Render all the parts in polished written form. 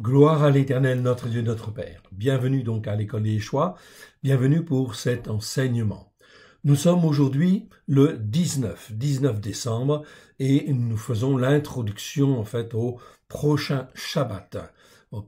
Gloire à l'Éternel, notre Dieu, notre Père. Bienvenue donc à l'école des choix. Bienvenue pour cet enseignement. Nous sommes aujourd'hui le 19 décembre et nous faisons l'introduction en fait au prochain Shabbat.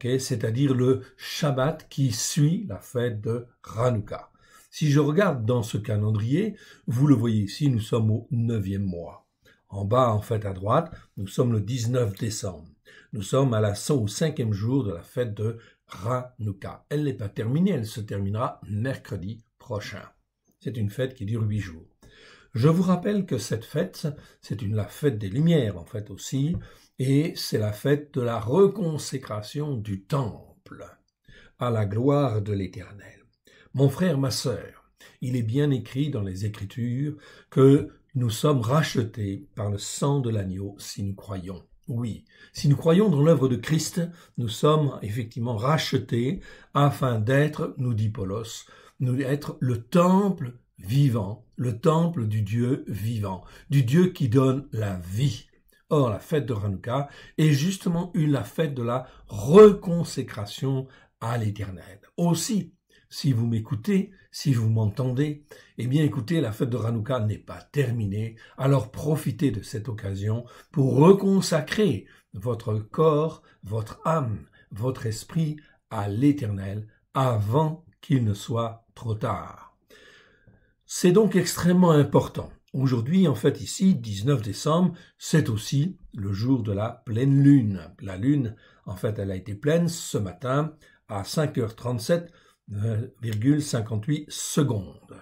C'est-à-dire le Shabbat qui suit la fête de Hanouka. Si je regarde dans ce calendrier, vous le voyez ici, nous sommes au 9e mois. En bas, en fait, à droite, nous sommes le 19 décembre. Nous sommes au 5e jour de la fête de Hanouka. Elle n'est pas terminée, elle se terminera mercredi prochain. C'est une fête qui dure 8 jours. Je vous rappelle que cette fête, c'est la fête des Lumières, en fait, aussi, et c'est la fête de la reconsécration du temple à la gloire de l'Éternel. Mon frère, ma sœur, il est bien écrit dans les Écritures que nous sommes rachetés par le sang de l'agneau si nous croyons. Oui, si nous croyons dans l'œuvre de Christ, nous sommes effectivement rachetés afin d'être, nous dit Paulos, être le temple vivant, le temple du Dieu vivant, du Dieu qui donne la vie. Or, la fête de Hanouka est justement la fête de la reconsécration à l'Éternel. Aussi, si vous m'écoutez, si vous m'entendez, eh bien écoutez, la fête de Hanouka n'est pas terminée, alors profitez de cette occasion pour reconsacrer votre corps, votre âme, votre esprit à l'Éternel avant qu'il ne soit trop tard. C'est donc extrêmement important. Aujourd'hui, en fait, ici, 19 décembre, c'est aussi le jour de la pleine lune. La lune, en fait, elle a été pleine ce matin à 5h37,58 secondes.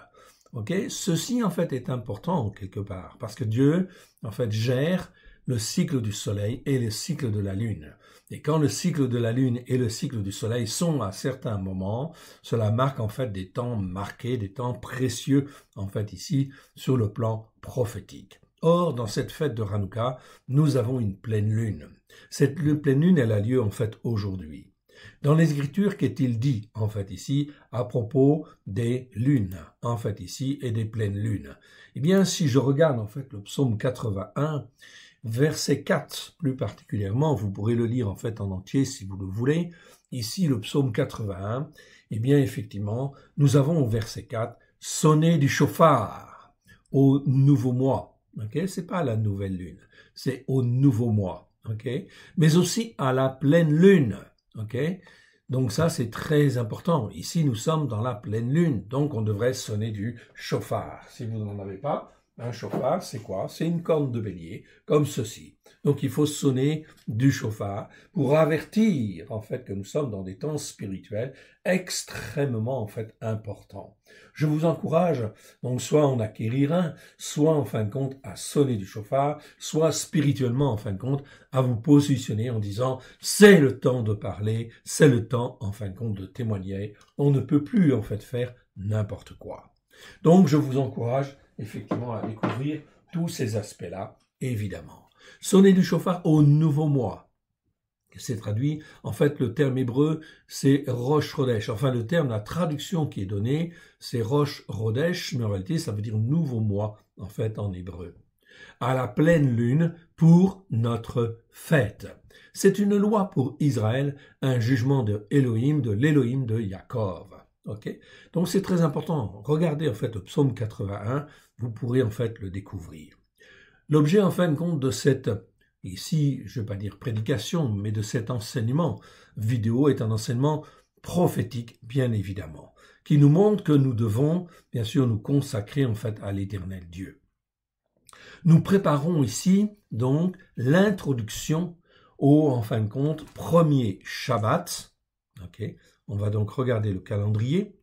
Ceci, en fait, est important quelque part, parce que Dieu, en fait, gère le cycle du soleil et le cycle de la lune. Et quand le cycle de la lune et le cycle du soleil sont à certains moments, cela marque en fait des temps marqués, des temps précieux, en fait ici, sur le plan prophétique. Or, dans cette fête de Hanouka, nous avons une pleine lune. Cette pleine lune, elle a lieu en fait aujourd'hui. Dans les Écritures, qu'est-il dit, en fait, ici, à propos des lunes, en fait, ici, et des pleines lunes? Eh bien, si je regarde, en fait, le psaume 81, verset 4, plus particulièrement, vous pourrez le lire, en fait, en entier, si vous le voulez. Ici, le psaume 81, eh bien, effectivement, nous avons au verset 4, « Sonner du chauffard au nouveau mois ». C'est pas la nouvelle lune, c'est au nouveau mois. Mais aussi à la pleine lune. Donc ça, c'est très important. Ici, nous sommes dans la pleine lune, donc on devrait sonner du chauffard. Si vous n'en avez pas, un chauffard, c'est quoi? C'est une corne de bélier, comme ceci. Donc il faut sonner du chauffard pour avertir, en fait, que nous sommes dans des temps spirituels extrêmement, en fait, importants. Je vous encourage, donc, soit à en acquérir un, soit, en fin de compte, à sonner du chauffard, soit spirituellement, en fin de compte, à vous positionner en disant, c'est le temps de parler, c'est le temps, en fin de compte, de témoigner. On ne peut plus, en fait, faire n'importe quoi. Donc, je vous encourage, effectivement, à découvrir tous ces aspects-là, évidemment. Sonner du chauffard au nouveau mois. C'est traduit, en fait, le terme hébreu, c'est Rosh Chodesh. Enfin, le terme, la traduction qui est donnée, c'est Rosh Chodesh, mais en réalité, ça veut dire nouveau mois, en fait, en hébreu. À la pleine lune pour notre fête. C'est une loi pour Israël, un jugement de Elohim, de l'Elohim de Yaakov. Donc, c'est très important. Regardez, en fait, le psaume 81, vous pourrez, en fait, le découvrir. L'objet, en fin de compte, de cette ici, je ne vais pas dire prédication, mais de cet enseignement vidéo est un enseignement prophétique, bien évidemment, qui nous montre que nous devons, bien sûr, nous consacrer en fait à l'Éternel Dieu. Nous préparons ici, donc, l'introduction au, en fin de compte, premier Shabbat. On va donc regarder le calendrier.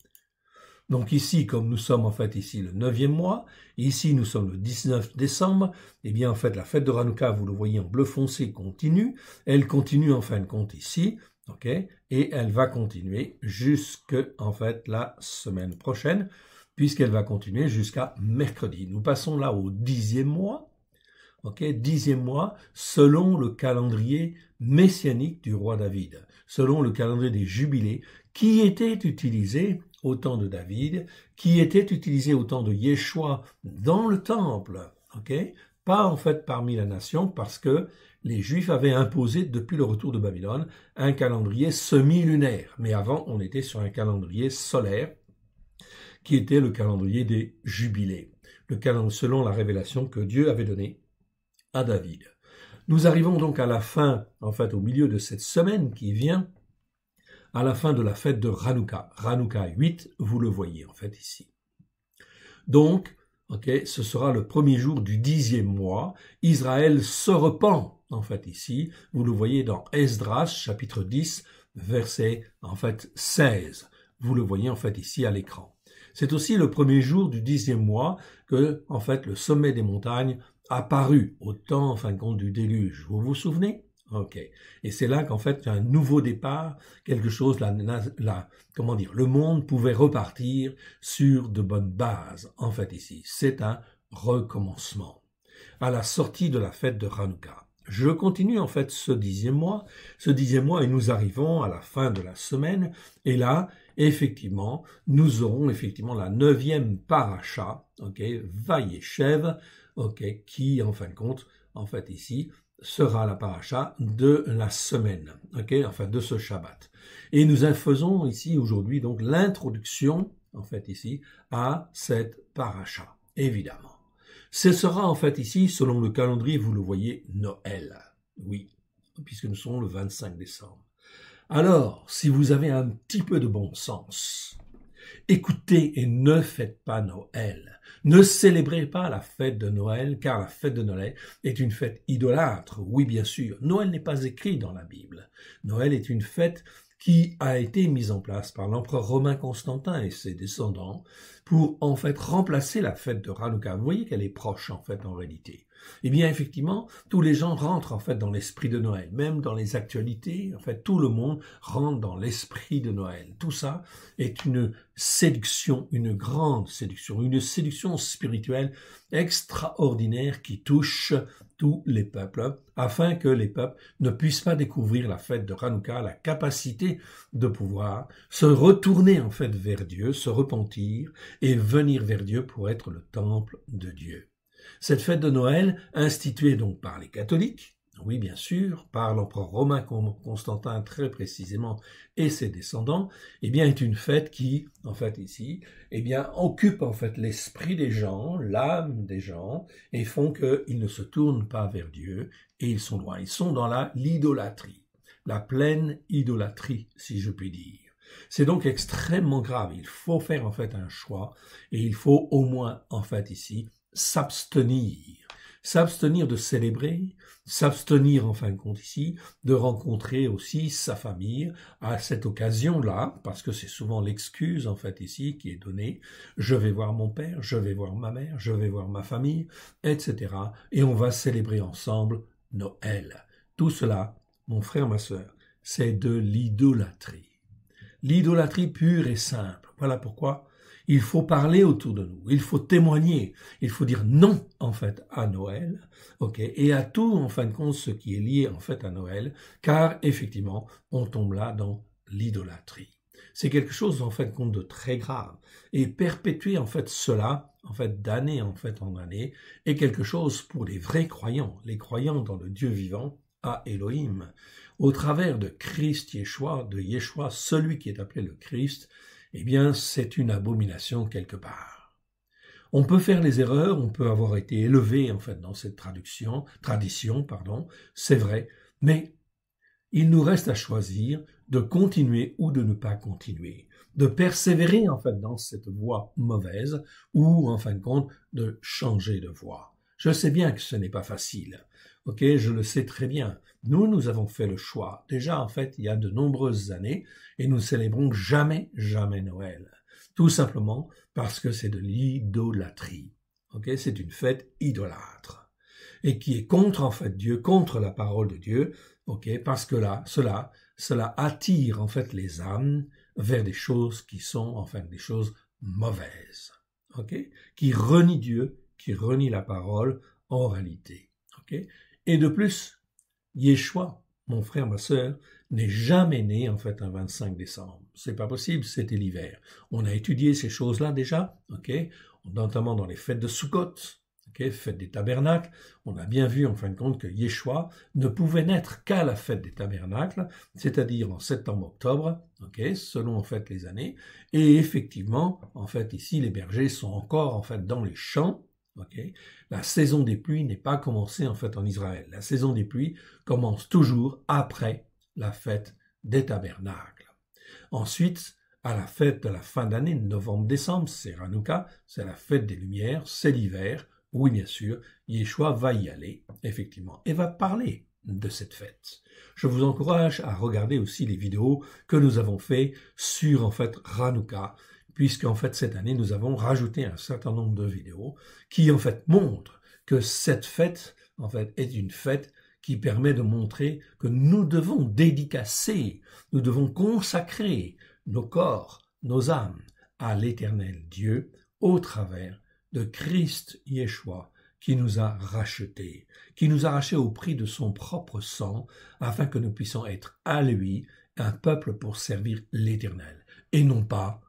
Donc ici, comme nous sommes en fait ici le 9e mois, ici nous sommes le 19 décembre, eh bien en fait la fête de Hanouka, vous le voyez en bleu foncé, continue. Elle continue en fin de compte ici, et elle va continuer jusque en fait la semaine prochaine, puisqu'elle va continuer jusqu'à mercredi. Nous passons là au 10e mois, 10e mois, selon le calendrier messianique du roi David, selon le calendrier des jubilés, qui était utilisé au temps de David, qui était utilisé au temps de Yeshua dans le temple, pas en fait parmi la nation, parce que les Juifs avaient imposé depuis le retour de Babylone un calendrier semi-lunaire. Mais avant, on était sur un calendrier solaire, qui était le calendrier des jubilés, le calendrier selon la révélation que Dieu avait donnée à David. Nous arrivons donc à la fin, en fait, au milieu de cette semaine qui vient, à la fin de la fête de Hanouka. Hanouka 8, vous le voyez en fait ici. Donc, ce sera le premier jour du 10e mois. Israël se repent, en fait, ici. Vous le voyez dans Esdras, chapitre 10, verset, en fait, 16. Vous le voyez, en fait, ici à l'écran. C'est aussi le premier jour du 10e mois que, en fait, le sommet des montagnes a paru au temps, en fin de compte, du déluge. Vous vous souvenez? Ok. Et c'est là qu'en fait, il y a un nouveau départ, quelque chose, comment dire, le monde pouvait repartir sur de bonnes bases, en fait, ici. C'est un recommencement. À la sortie de la fête de Hanouka. Je continue, en fait, ce 10e mois, et nous arrivons à la fin de la semaine, et là, effectivement, nous aurons effectivement la 9e paracha, Vayeshev, qui, en fin de compte, en fait, ici, sera la paracha de la semaine, de ce Shabbat. Et nous faisons ici aujourd'hui donc l'introduction, en fait ici, à cette paracha, évidemment. Ce sera en fait ici, selon le calendrier, vous le voyez, Noël. Oui, puisque nous sommes le 25 décembre. Alors, si vous avez un petit peu de bon sens, écoutez et ne faites pas Noël. Ne célébrez pas la fête de Noël, car la fête de Noël est une fête idolâtre. Oui, bien sûr, Noël n'est pas écrit dans la Bible. Noël est une fête qui a été mise en place par l'empereur romain Constantin et ses descendants pour en fait remplacer la fête de Hanouka. Vous voyez qu'elle est proche en fait en réalité. Eh bien effectivement, tous les gens rentrent en fait dans l'esprit de Noël, même dans les actualités, en fait tout le monde rentre dans l'esprit de Noël. Tout ça est une séduction, une grande séduction, une séduction spirituelle extraordinaire qui touche tous les peuples, afin que les peuples ne puissent pas découvrir la fête de Hanouka, la capacité de pouvoir se retourner en fait vers Dieu, se repentir et venir vers Dieu pour être le temple de Dieu. Cette fête de Noël, instituée donc par les catholiques, oui bien sûr, par l'empereur romain Constantin très précisément et ses descendants, eh bien est une fête qui, en fait ici, eh bien occupe en fait l'esprit des gens, l'âme des gens, et font qu'ils ne se tournent pas vers Dieu et ils sont loin. Ils sont dans l'idolâtrie, la pleine idolâtrie, si je puis dire. C'est donc extrêmement grave. Il faut faire en fait un choix et il faut au moins en fait ici s'abstenir de célébrer, s'abstenir en fin de compte ici, de rencontrer aussi sa famille à cette occasion-là, parce que c'est souvent l'excuse en fait ici qui est donnée, je vais voir mon père, je vais voir ma mère, je vais voir ma famille, etc. Et on va célébrer ensemble Noël. Tout cela, mon frère, ma sœur, c'est de l'idolâtrie. L'idolâtrie pure et simple. Voilà pourquoi il faut parler autour de nous, il faut témoigner, il faut dire non en fait à Noël, et à tout en fin de compte ce qui est lié en fait à Noël, car effectivement on tombe là dans l'idolâtrie. C'est quelque chose en fin de compte de très grave, et perpétuer en fait cela, en fait d'année en fait en année, est quelque chose pour les vrais croyants, les croyants dans le Dieu vivant, à Elohim, au travers de Christ Yeshua, de Yeshua, celui qui est appelé le Christ. Eh bien, c'est une abomination quelque part. On peut faire les erreurs, on peut avoir été élevé en fait dans cette tradition, c'est vrai, mais il nous reste à choisir de continuer ou de ne pas continuer, de persévérer en fait dans cette voie mauvaise ou en fin de compte de changer de voie. Je sais bien que ce n'est pas facile. Je le sais très bien. Nous avons fait le choix. Déjà, en fait, il y a de nombreuses années, et nous ne célébrons jamais Noël. Tout simplement parce que c'est de l'idolâtrie. C'est une fête idolâtre. Et qui est contre, en fait, Dieu, contre la parole de Dieu, parce que là, cela attire, en fait, les âmes vers des choses qui sont, en fait, des choses mauvaises. Qui renient Dieu, qui renient la parole, en réalité. Et de plus, Yeshua, mon frère, ma sœur, n'est jamais né en fait un 25 décembre. C'est pas possible, c'était l'hiver. On a étudié ces choses-là déjà, notamment dans les fêtes de Sukkot, fête des tabernacles. On a bien vu en fin de compte que Yeshua ne pouvait naître qu'à la fête des tabernacles, c'est-à-dire en septembre-octobre, selon en fait les années. Et effectivement, en fait ici les bergers sont encore en fait dans les champs. La saison des pluies n'est pas commencée en fait en Israël. La saison des pluies commence toujours après la fête des tabernacles. Ensuite, à la fête de la fin d'année, novembre-décembre, c'est Hanouka, c'est la fête des Lumières, c'est l'hiver. Oui, bien sûr, Yeshua va y aller, effectivement, et va parler de cette fête. Je vous encourage à regarder aussi les vidéos que nous avons fait sur, en fait, Hanouka, puisqu'en fait, cette année, nous avons rajouté un certain nombre de vidéos qui, en fait, montrent que cette fête, en fait, est une fête qui permet de montrer que nous devons dédicacer, nous devons consacrer nos corps, nos âmes à l'Éternel Dieu au travers de Christ Yeshua qui nous a rachetés, au prix de son propre sang, afin que nous puissions être à lui un peuple pour servir l'Éternel, et non pas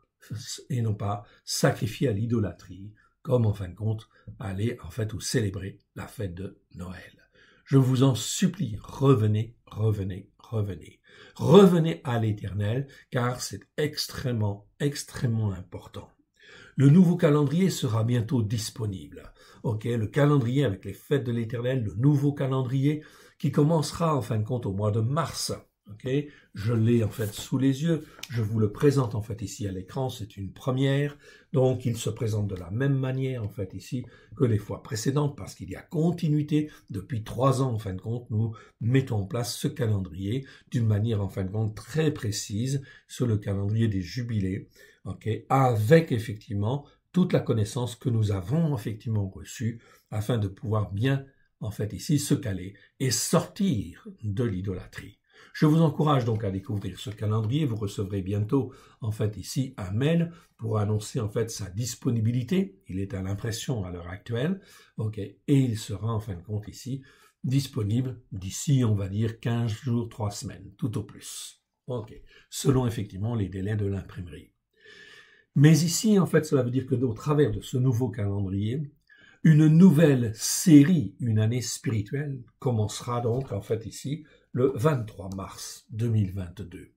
sacrifier à l'idolâtrie, comme en fin de compte aller en fait ou célébrer la fête de Noël. Je vous en supplie, revenez à l'Éternel, car c'est extrêmement important. Le nouveau calendrier sera bientôt disponible. Le calendrier avec les fêtes de l'Éternel, le nouveau calendrier qui commencera en fin de compte au mois de mars. Je l'ai en fait sous les yeux, je vous le présente en fait ici à l'écran, c'est une première, donc il se présente de la même manière en fait ici que les fois précédentes parce qu'il y a continuité. Depuis 3 ans en fin de compte, nous mettons en place ce calendrier d'une manière en fin de compte très précise sur le calendrier des jubilés, avec effectivement toute la connaissance que nous avons effectivement reçue afin de pouvoir bien en fait ici se caler et sortir de l'idolâtrie. Je vous encourage donc à découvrir ce calendrier. Vous recevrez bientôt, en fait, ici, un mail pour annoncer, en fait, sa disponibilité. Il est à l'impression à l'heure actuelle, et il sera, en fin de compte, ici, disponible d'ici, on va dire, 15 jours, 3 semaines, tout au plus. Selon, effectivement, les délais de l'imprimerie. Mais ici, en fait, cela veut dire que, au travers de ce nouveau calendrier, une nouvelle série, une année spirituelle, commencera donc, en fait, ici, le 23 mars 2022.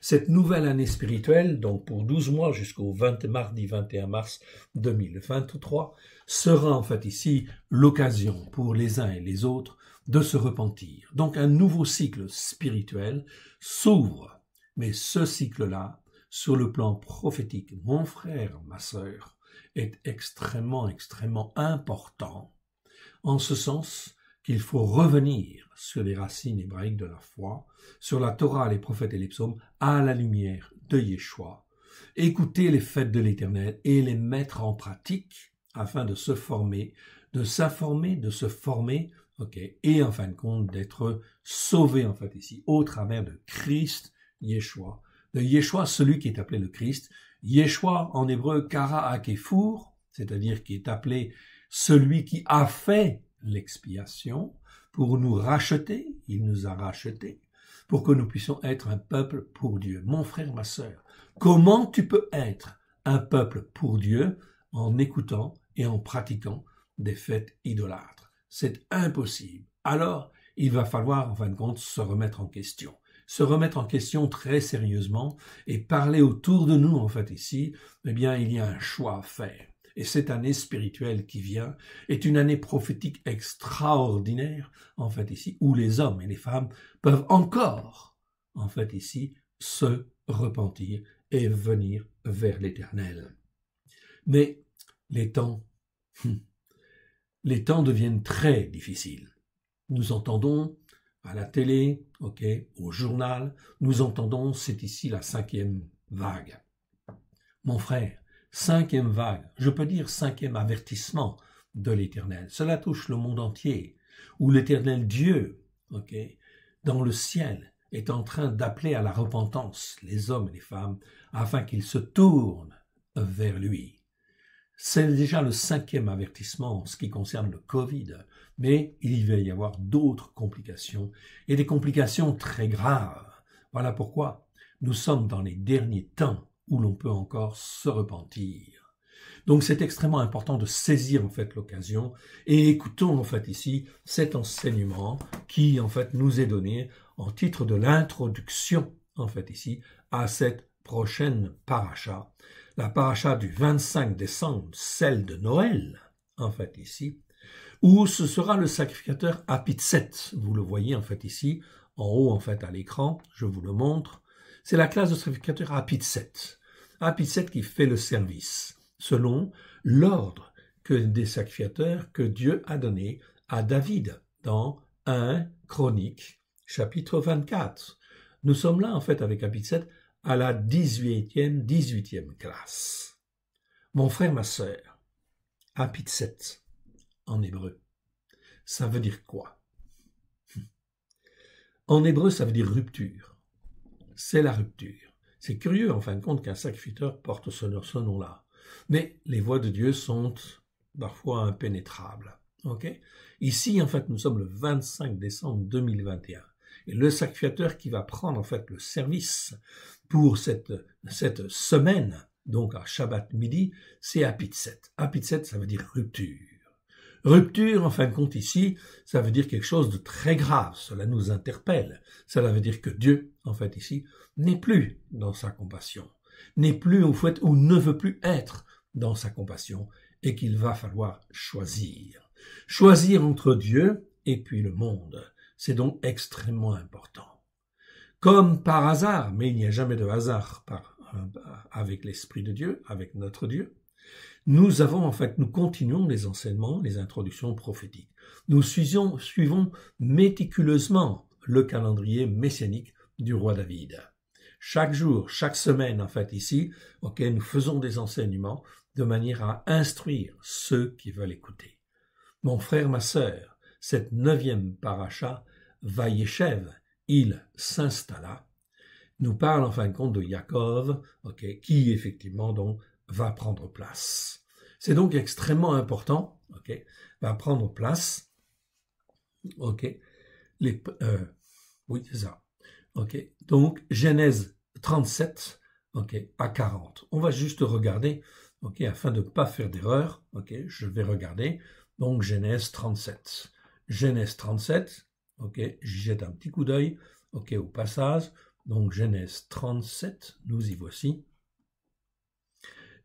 Cette nouvelle année spirituelle, donc pour 12 mois jusqu'au mardi 21 mars 2023, sera en fait ici l'occasion pour les uns et les autres de se repentir. Donc un nouveau cycle spirituel s'ouvre. Mais ce cycle-là, sur le plan prophétique, mon frère, ma sœur, est extrêmement important, en ce sens qu'il faut revenir sur les racines hébraïques de la foi, sur la Torah, les prophètes et les psaumes, à la lumière de Yeshua, écouter les fêtes de l'Éternel et les mettre en pratique afin de se former, de s'informer, de se former, et en fin de compte d'être sauvé en fait ici, au travers de Christ Yeshua, de Yeshua, celui qui est appelé le Christ, Yeshua en hébreu Kara Akefour, c'est-à-dire qui est appelé celui qui a fait l'expiation pour nous racheter, il nous a rachetés, pour que nous puissions être un peuple pour Dieu. Mon frère, ma sœur, comment tu peux être un peuple pour Dieu en écoutant et en pratiquant des fêtes idolâtres? C'est impossible. Alors, il va falloir, en fin de compte, se remettre en question très sérieusement et parler autour de nous, en fait, ici, il y a un choix à faire. Et cette année spirituelle qui vient est une année prophétique extraordinaire, en fait ici, où les hommes et les femmes peuvent encore, en fait ici, se repentir et venir vers l'Éternel. Mais les temps deviennent très difficiles. Nous entendons à la télé, au journal, nous entendons, c'est ici la 5e vague. Mon frère, 5e vague, je peux dire 5e avertissement de l'Éternel. Cela touche le monde entier, où l'Éternel Dieu, dans le ciel, est en train d'appeler à la repentance les hommes et les femmes, afin qu'ils se tournent vers lui. C'est déjà le 5e avertissement en ce qui concerne le Covid, mais il va y avoir d'autres complications, et des complications très graves. Voilà pourquoi nous sommes dans les derniers temps où l'on peut encore se repentir. Donc c'est extrêmement important de saisir en fait l'occasion et écoutons en fait ici cet enseignement qui en fait nous est donné en titre de l'introduction en fait ici à cette prochaine paracha, la paracha du 25 décembre, celle de Noël en fait ici, où ce sera le sacrificateur Apitset. Vous le voyez en fait ici, en haut en fait à l'écran, je vous le montre. C'est la classe de sacrificateur Apitset. Apitset qui fait le service, selon l'ordre des sacrificateurs que Dieu a donné à David dans 1 Chronique, chapitre 24. Nous sommes là en fait avec Apitset à la 18e classe. Mon frère, ma sœur, Apitset, en hébreu, ça veut dire quoi? En hébreu, ça veut dire rupture. C'est la rupture. C'est curieux, en fin de compte, qu'un sacrificateur porte ce nom-là. Mais les voies de Dieu sont parfois impénétrables. Okay? Ici, en fait, nous sommes le 25 décembre 2021. Et le sacrificateur qui va prendre, en fait, le service pour cette semaine, donc à Shabbat midi, c'est Apitset. Apitset, ça veut dire rupture. Rupture, en fin de compte, ici, ça veut dire quelque chose de très grave. Cela nous interpelle. Cela veut dire que Dieu, en fait, ici, n'est plus dans sa compassion, n'est plus, au fait, ou ne veut plus être dans sa compassion, et qu'il va falloir choisir. Choisir entre Dieu et puis le monde. C'est donc extrêmement important. Comme par hasard, mais il n'y a jamais de hasard avec l'Esprit de Dieu, avec notre Dieu, nous continuons les enseignements, les introductions prophétiques. Nous suivons méticuleusement le calendrier messianique du roi David. Chaque jour, chaque semaine, en fait, ici, nous faisons des enseignements de manière à instruire ceux qui veulent écouter. Mon frère, ma sœur, cette 9e paracha, Vayeshev, il s'installa, nous parle en fin de compte de Yaakov, qui effectivement donc va prendre place. C'est donc extrêmement important, va prendre place, oui, c'est ça, donc Genèse 37, à 40. On va juste regarder, afin de ne pas faire d'erreur, je vais regarder, donc Genèse 37. Genèse 37, j'y jette un petit coup d'œil, au passage, donc Genèse 37, nous y voici.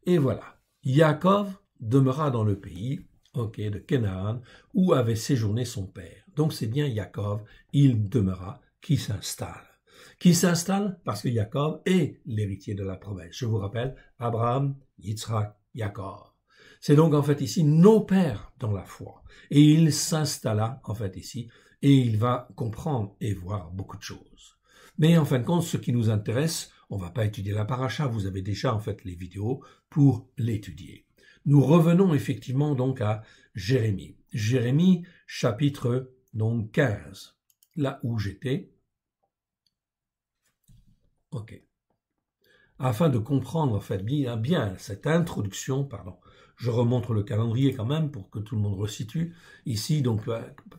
Et voilà, Yaakov demeura dans le pays, de Canaan, où avait séjourné son père. Donc c'est bien Yaakov, il demeura, qui s'installe. Qui s'installe parce que Yaakov est l'héritier de la promesse. Je vous rappelle, Abraham, Yitzhak, Yaakov. C'est donc en fait ici nos pères dans la foi. Et il s'installa en fait ici, et il va comprendre et voir beaucoup de choses. Mais en fin de compte, ce qui nous intéresse, on ne va pas étudier la paracha, vous avez déjà en fait les vidéos pour l'étudier. Nous revenons effectivement donc à Jérémie. Jérémie, chapitre donc 15, là où j'étais. Afin de comprendre en fait bien cette introduction, je remontre le calendrier quand même pour que tout le monde resitue. Ici, donc,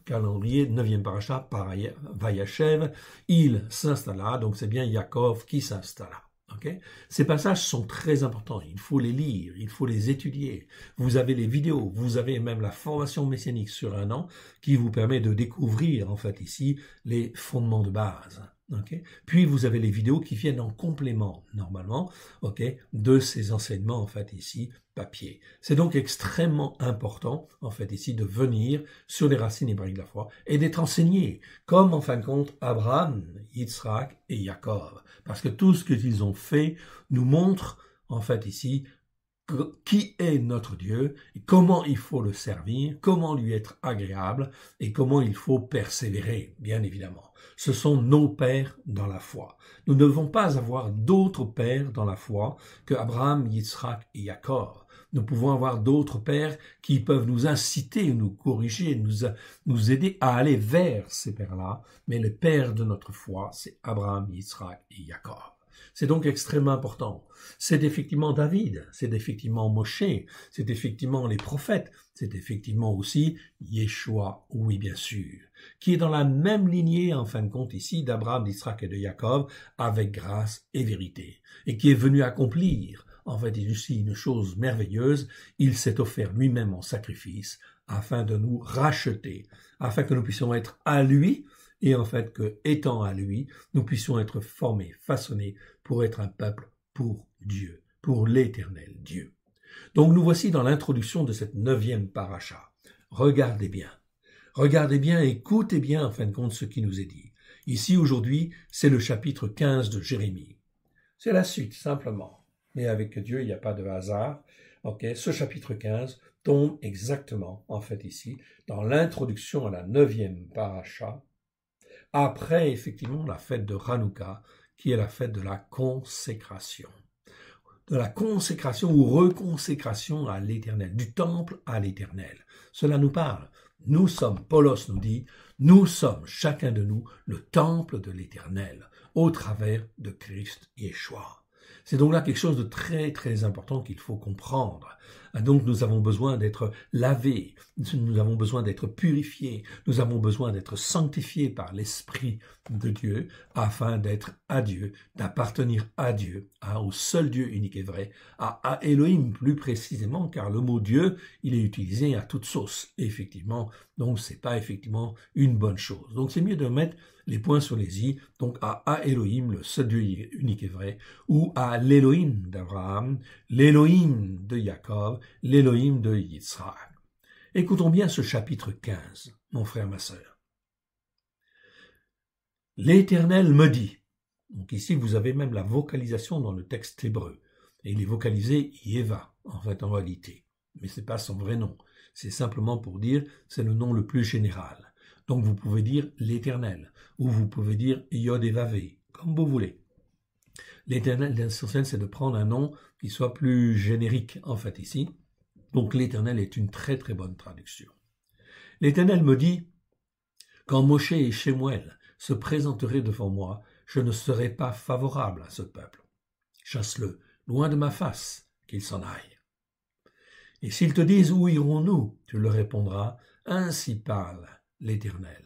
calendrier, 9e paracha, Vayeshev, il s'installa, donc c'est bien Yaakov qui s'installa. Ces passages sont très importants, il faut les lire, il faut les étudier. Vous avez les vidéos, vous avez même la formation messianique sur 1 an qui vous permet de découvrir en fait ici les fondements de base. Puis vous avez les vidéos qui viennent en complément normalement de ces enseignements en fait ici papier. C'est donc extrêmement important en fait ici de venir sur les racines hébraïques de la foi et d'être enseigné comme en fin de compte Abraham, Yitzhak et Yaakov, parce que tout ce qu'ils ont fait nous montre en fait ici qui est notre Dieu, et comment il faut le servir, comment lui être agréable et comment il faut persévérer, bien évidemment. Ce sont nos pères dans la foi. Nous ne devons pas avoir d'autres pères dans la foi que Abraham, Yitzhak et Yaakov. Nous pouvons avoir d'autres pères qui peuvent nous inciter, nous corriger, nous aider à aller vers ces pères-là, mais le père de notre foi, c'est Abraham, Yitzhak et Yaakov. C'est donc extrêmement important. C'est effectivement David, c'est effectivement Moshe, c'est effectivement les prophètes, c'est effectivement aussi Yeshua, oui bien sûr, qui est dans la même lignée en fin de compte ici d'Abraham, d'Israël et de Yaakov avec grâce et vérité, et qui est venu accomplir en fait ici une chose merveilleuse, il s'est offert lui-même en sacrifice afin de nous racheter, afin que nous puissions être à lui, et en fait que, étant à lui, nous puissions être formés, façonnés pour être un peuple pour Dieu, pour l'éternel Dieu. Donc nous voici dans l'introduction de cette 9e paracha. Regardez bien, écoutez bien en fin de compte ce qui nous est dit. Ici aujourd'hui, c'est le chapitre 15 de Jérémie. C'est la suite simplement, mais avec Dieu il n'y a pas de hasard. Ce chapitre 15 tombe exactement en fait ici dans l'introduction à la 9e paracha, après effectivement la fête de Hanouka, qui est la fête de la consécration. De la consécration ou reconsécration à l'Éternel, du temple à l'Éternel. Cela nous parle. Nous sommes, Paulos nous dit, nous sommes chacun de nous le temple de l'Éternel au travers de Christ Yeshua. C'est donc là quelque chose de très très important qu'il faut comprendre. Donc nous avons besoin d'être lavés, nous avons besoin d'être purifiés, nous avons besoin d'être sanctifiés par l'Esprit de Dieu afin d'être à Dieu, d'appartenir à Dieu, au seul Dieu unique et vrai, à Elohim plus précisément, car le mot Dieu, il est utilisé à toute sauce, effectivement, donc c'est pas effectivement une bonne chose. Donc c'est mieux de mettre les points sur les i, donc à Elohim, le seul Dieu unique et vrai, ou à l'Elohim d'Abraham, l'Elohim de Jacob, l'Elohim de Yitzhak. Écoutons bien ce chapitre 15, mon frère, ma sœur. L'Éternel me dit, donc ici vous avez même la vocalisation dans le texte hébreu, et il est vocalisé Yeva, en fait en réalité, mais ce n'est pas son vrai nom, c'est simplement pour dire c'est le nom le plus général. Donc vous pouvez dire l'Éternel, ou vous pouvez dire Yod et Vavé, comme vous voulez. L'Éternel, l'essentiel, c'est de prendre un nom qui soit plus générique, en fait, ici. Donc l'Éternel est une très très bonne traduction. L'Éternel me dit, quand Moshe et Shemuel se présenteraient devant moi, je ne serai pas favorable à ce peuple. Chasse-le, loin de ma face, qu'il s'en aille. Et s'ils te disent où irons-nous, tu leur répondras, ainsi parle l'Éternel.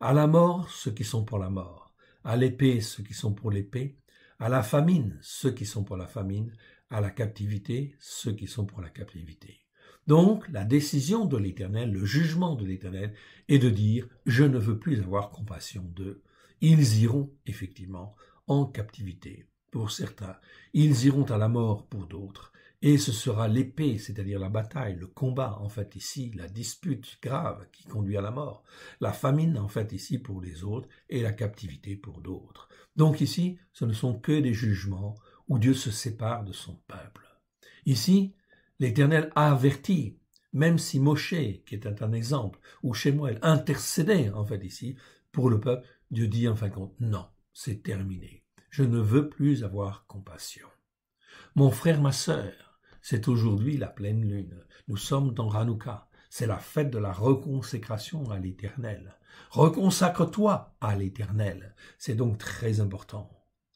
À la mort, ceux qui sont pour la mort, à l'épée, ceux qui sont pour l'épée, à la famine, ceux qui sont pour la famine, à la captivité, ceux qui sont pour la captivité. Donc, la décision de l'Éternel, le jugement de l'Éternel est de dire « je ne veux plus avoir compassion d'eux ». Ils iront effectivement en captivité pour certains, ils iront à la mort pour d'autres, et ce sera l'épée, c'est-à-dire la bataille, le combat, en fait ici, la dispute grave qui conduit à la mort, la famine, en fait ici, pour les autres, et la captivité pour d'autres. Donc ici, ce ne sont que des jugements où Dieu se sépare de son peuple. Ici, l'Éternel a averti, même si Moshe, qui est un exemple, ou Shemuel, intercédait, en fait ici, pour le peuple, Dieu dit en fin de compte, non, c'est terminé. Je ne veux plus avoir compassion. Mon frère, ma sœur, c'est aujourd'hui la pleine lune. Nous sommes dans Hanouka. C'est la fête de la reconsécration à l'Éternel. Reconsacre-toi à l'Éternel. C'est donc très important.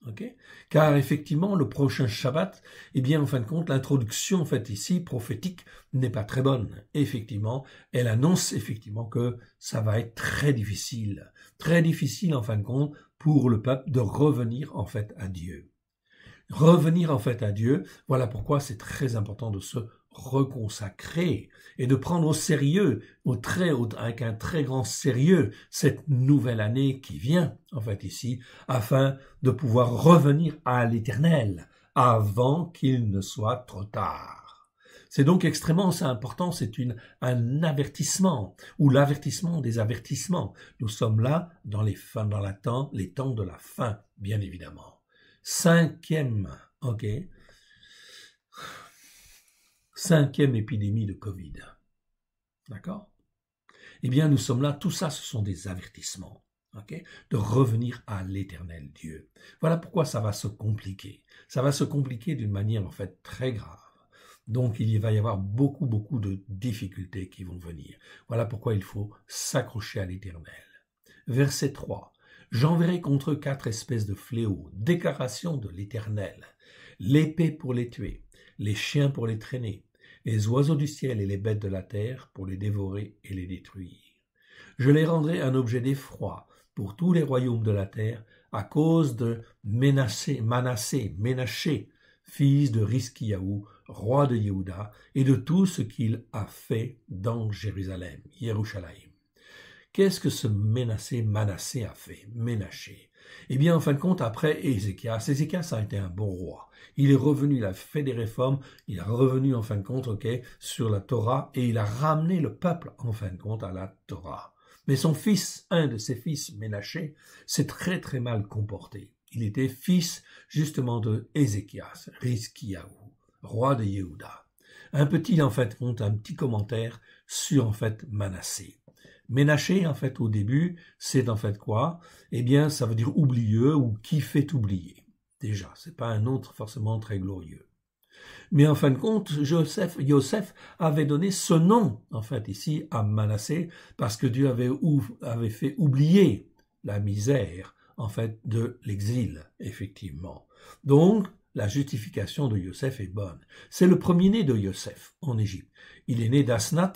Okay? Car effectivement, le prochain Shabbat, eh bien, en fin de compte, l'introduction faite ici, prophétique, n'est pas très bonne. Effectivement, elle annonce effectivement que ça va être très difficile, en fin de compte, pour le peuple de revenir en fait à Dieu. Revenir en fait à Dieu, voilà pourquoi c'est très important de se reconsacrer et de prendre au sérieux, avec un très grand sérieux, cette nouvelle année qui vient, en fait ici, afin de pouvoir revenir à l'Éternel avant qu'il ne soit trop tard. C'est donc extrêmement important, c'est un avertissement, ou l'avertissement des avertissements. Nous sommes là dans les temps de la fin, bien évidemment. 5e épidémie de Covid. D'accord? Eh bien, nous sommes là, tout ça, ce sont des avertissements, de revenir à l'Éternel Dieu. Voilà pourquoi ça va se compliquer. Ça va se compliquer d'une manière, en fait, très grave. Donc, il va y avoir beaucoup de difficultés qui vont venir. Voilà pourquoi il faut s'accrocher à l'Éternel. Verset 3. J'enverrai contre eux 4 espèces de fléaux, déclaration de l'Éternel, l'épée pour les tuer, les chiens pour les traîner, les oiseaux du ciel et les bêtes de la terre pour les dévorer et les détruire. Je les rendrai un objet d'effroi pour tous les royaumes de la terre à cause de Ménaché, fils de Rizkiyahu, roi de Yehuda, et de tout ce qu'il a fait dans Jérusalem, Yerushalayim. Qu'est-ce que ce Manassé a fait, Ménaché? Eh bien, en fin de compte, après Ézéchias a été un bon roi. Il est revenu, il a fait des réformes, il est revenu, en fin de compte, sur la Torah, et il a ramené le peuple, en fin de compte, à la Torah. Mais son fils, un de ses fils, Ménaché, s'est très très mal comporté. Il était fils, justement, de Ézéchias, Rizkiyahu, roi de Yehuda. Un petit commentaire sur, Manassé. Ménaché, au début, c'est quoi? Eh bien, ça veut dire oublieux ou qui fait oublier. Déjà, c'est pas un autre forcément très glorieux. Mais en fin de compte, Yosef avait donné ce nom, ici, à Manassé, parce que Dieu avait fait oublier la misère, de l'exil, effectivement. Donc, la justification de Yosef est bonne. C'est le premier-né de Yosef, en Égypte. Il est né d'Asnat,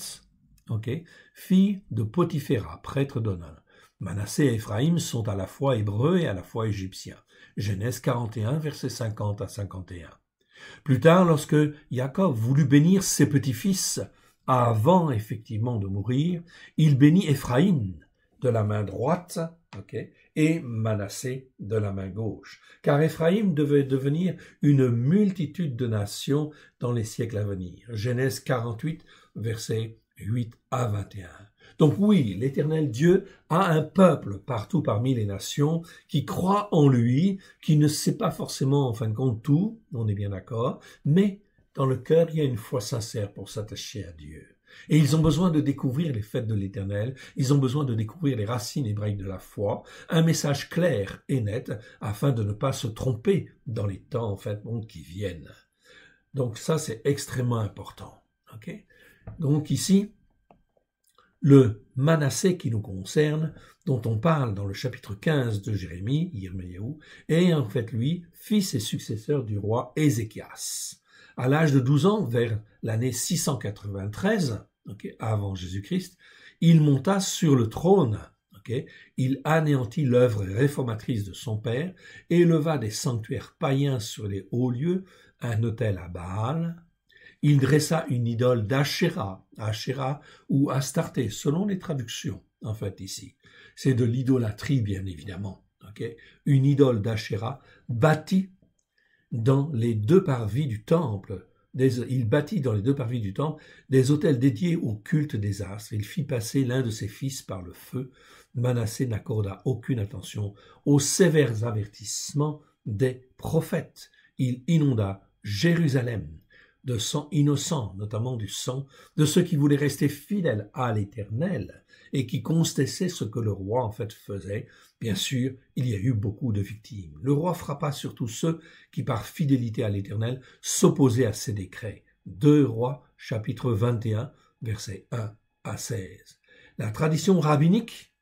fille de Potiphéra, prêtre d'Onan. Manassé et Éphraïm sont à la fois hébreux et à la fois égyptiens. Genèse 41, versets 50 à 51. Plus tard, lorsque Jacob voulut bénir ses petits-fils, avant effectivement de mourir, il bénit Éphraïm de la main droite, et Manassé de la main gauche. Car Éphraïm devait devenir une multitude de nations dans les siècles à venir. Genèse 48, versets 8 à 21. Donc oui, l'Éternel Dieu a un peuple partout parmi les nations qui croit en lui, qui ne sait pas forcément en fin de compte tout, on est bien d'accord, mais dans le cœur il y a une foi sincère pour s'attacher à Dieu. Et ils ont besoin de découvrir les fêtes de l'Éternel, ils ont besoin de découvrir les racines hébraïques de la foi, un message clair et net afin de ne pas se tromper dans les temps qui viennent. Donc ça c'est extrêmement important. Donc ici, le Manassé qui nous concerne, dont on parle dans le chapitre 15 de Jérémie, Yirmiyahu, est lui, fils et successeur du roi Ézéchias. À l'âge de 12 ans, vers l'année 693, avant Jésus-Christ, il monta sur le trône. Il anéantit l'œuvre réformatrice de son père, éleva des sanctuaires païens sur les hauts lieux, un autel à Baal. Il dressa une idole d'Ashéra, ou Astarté, selon les traductions, ici. C'est de l'idolâtrie, bien évidemment. Une idole d'Ashéra bâtie dans les deux parvis du temple. Il bâtit dans les deux parvis du temple des autels dédiés au culte des astres. Il fit passer l'un de ses fils par le feu. Manassé n'accorda aucune attention aux sévères avertissements des prophètes. Il inonda Jérusalem de sang innocent, notamment du sang de ceux qui voulaient rester fidèles à l'Éternel et qui contestaient ce que le roi faisait. Bien sûr, il y a eu beaucoup de victimes. Le roi frappa surtout ceux qui, par fidélité à l'Éternel, s'opposaient à ses décrets. 2 Rois, chapitre 21, versets 1 à 16. La tradition rabbinique,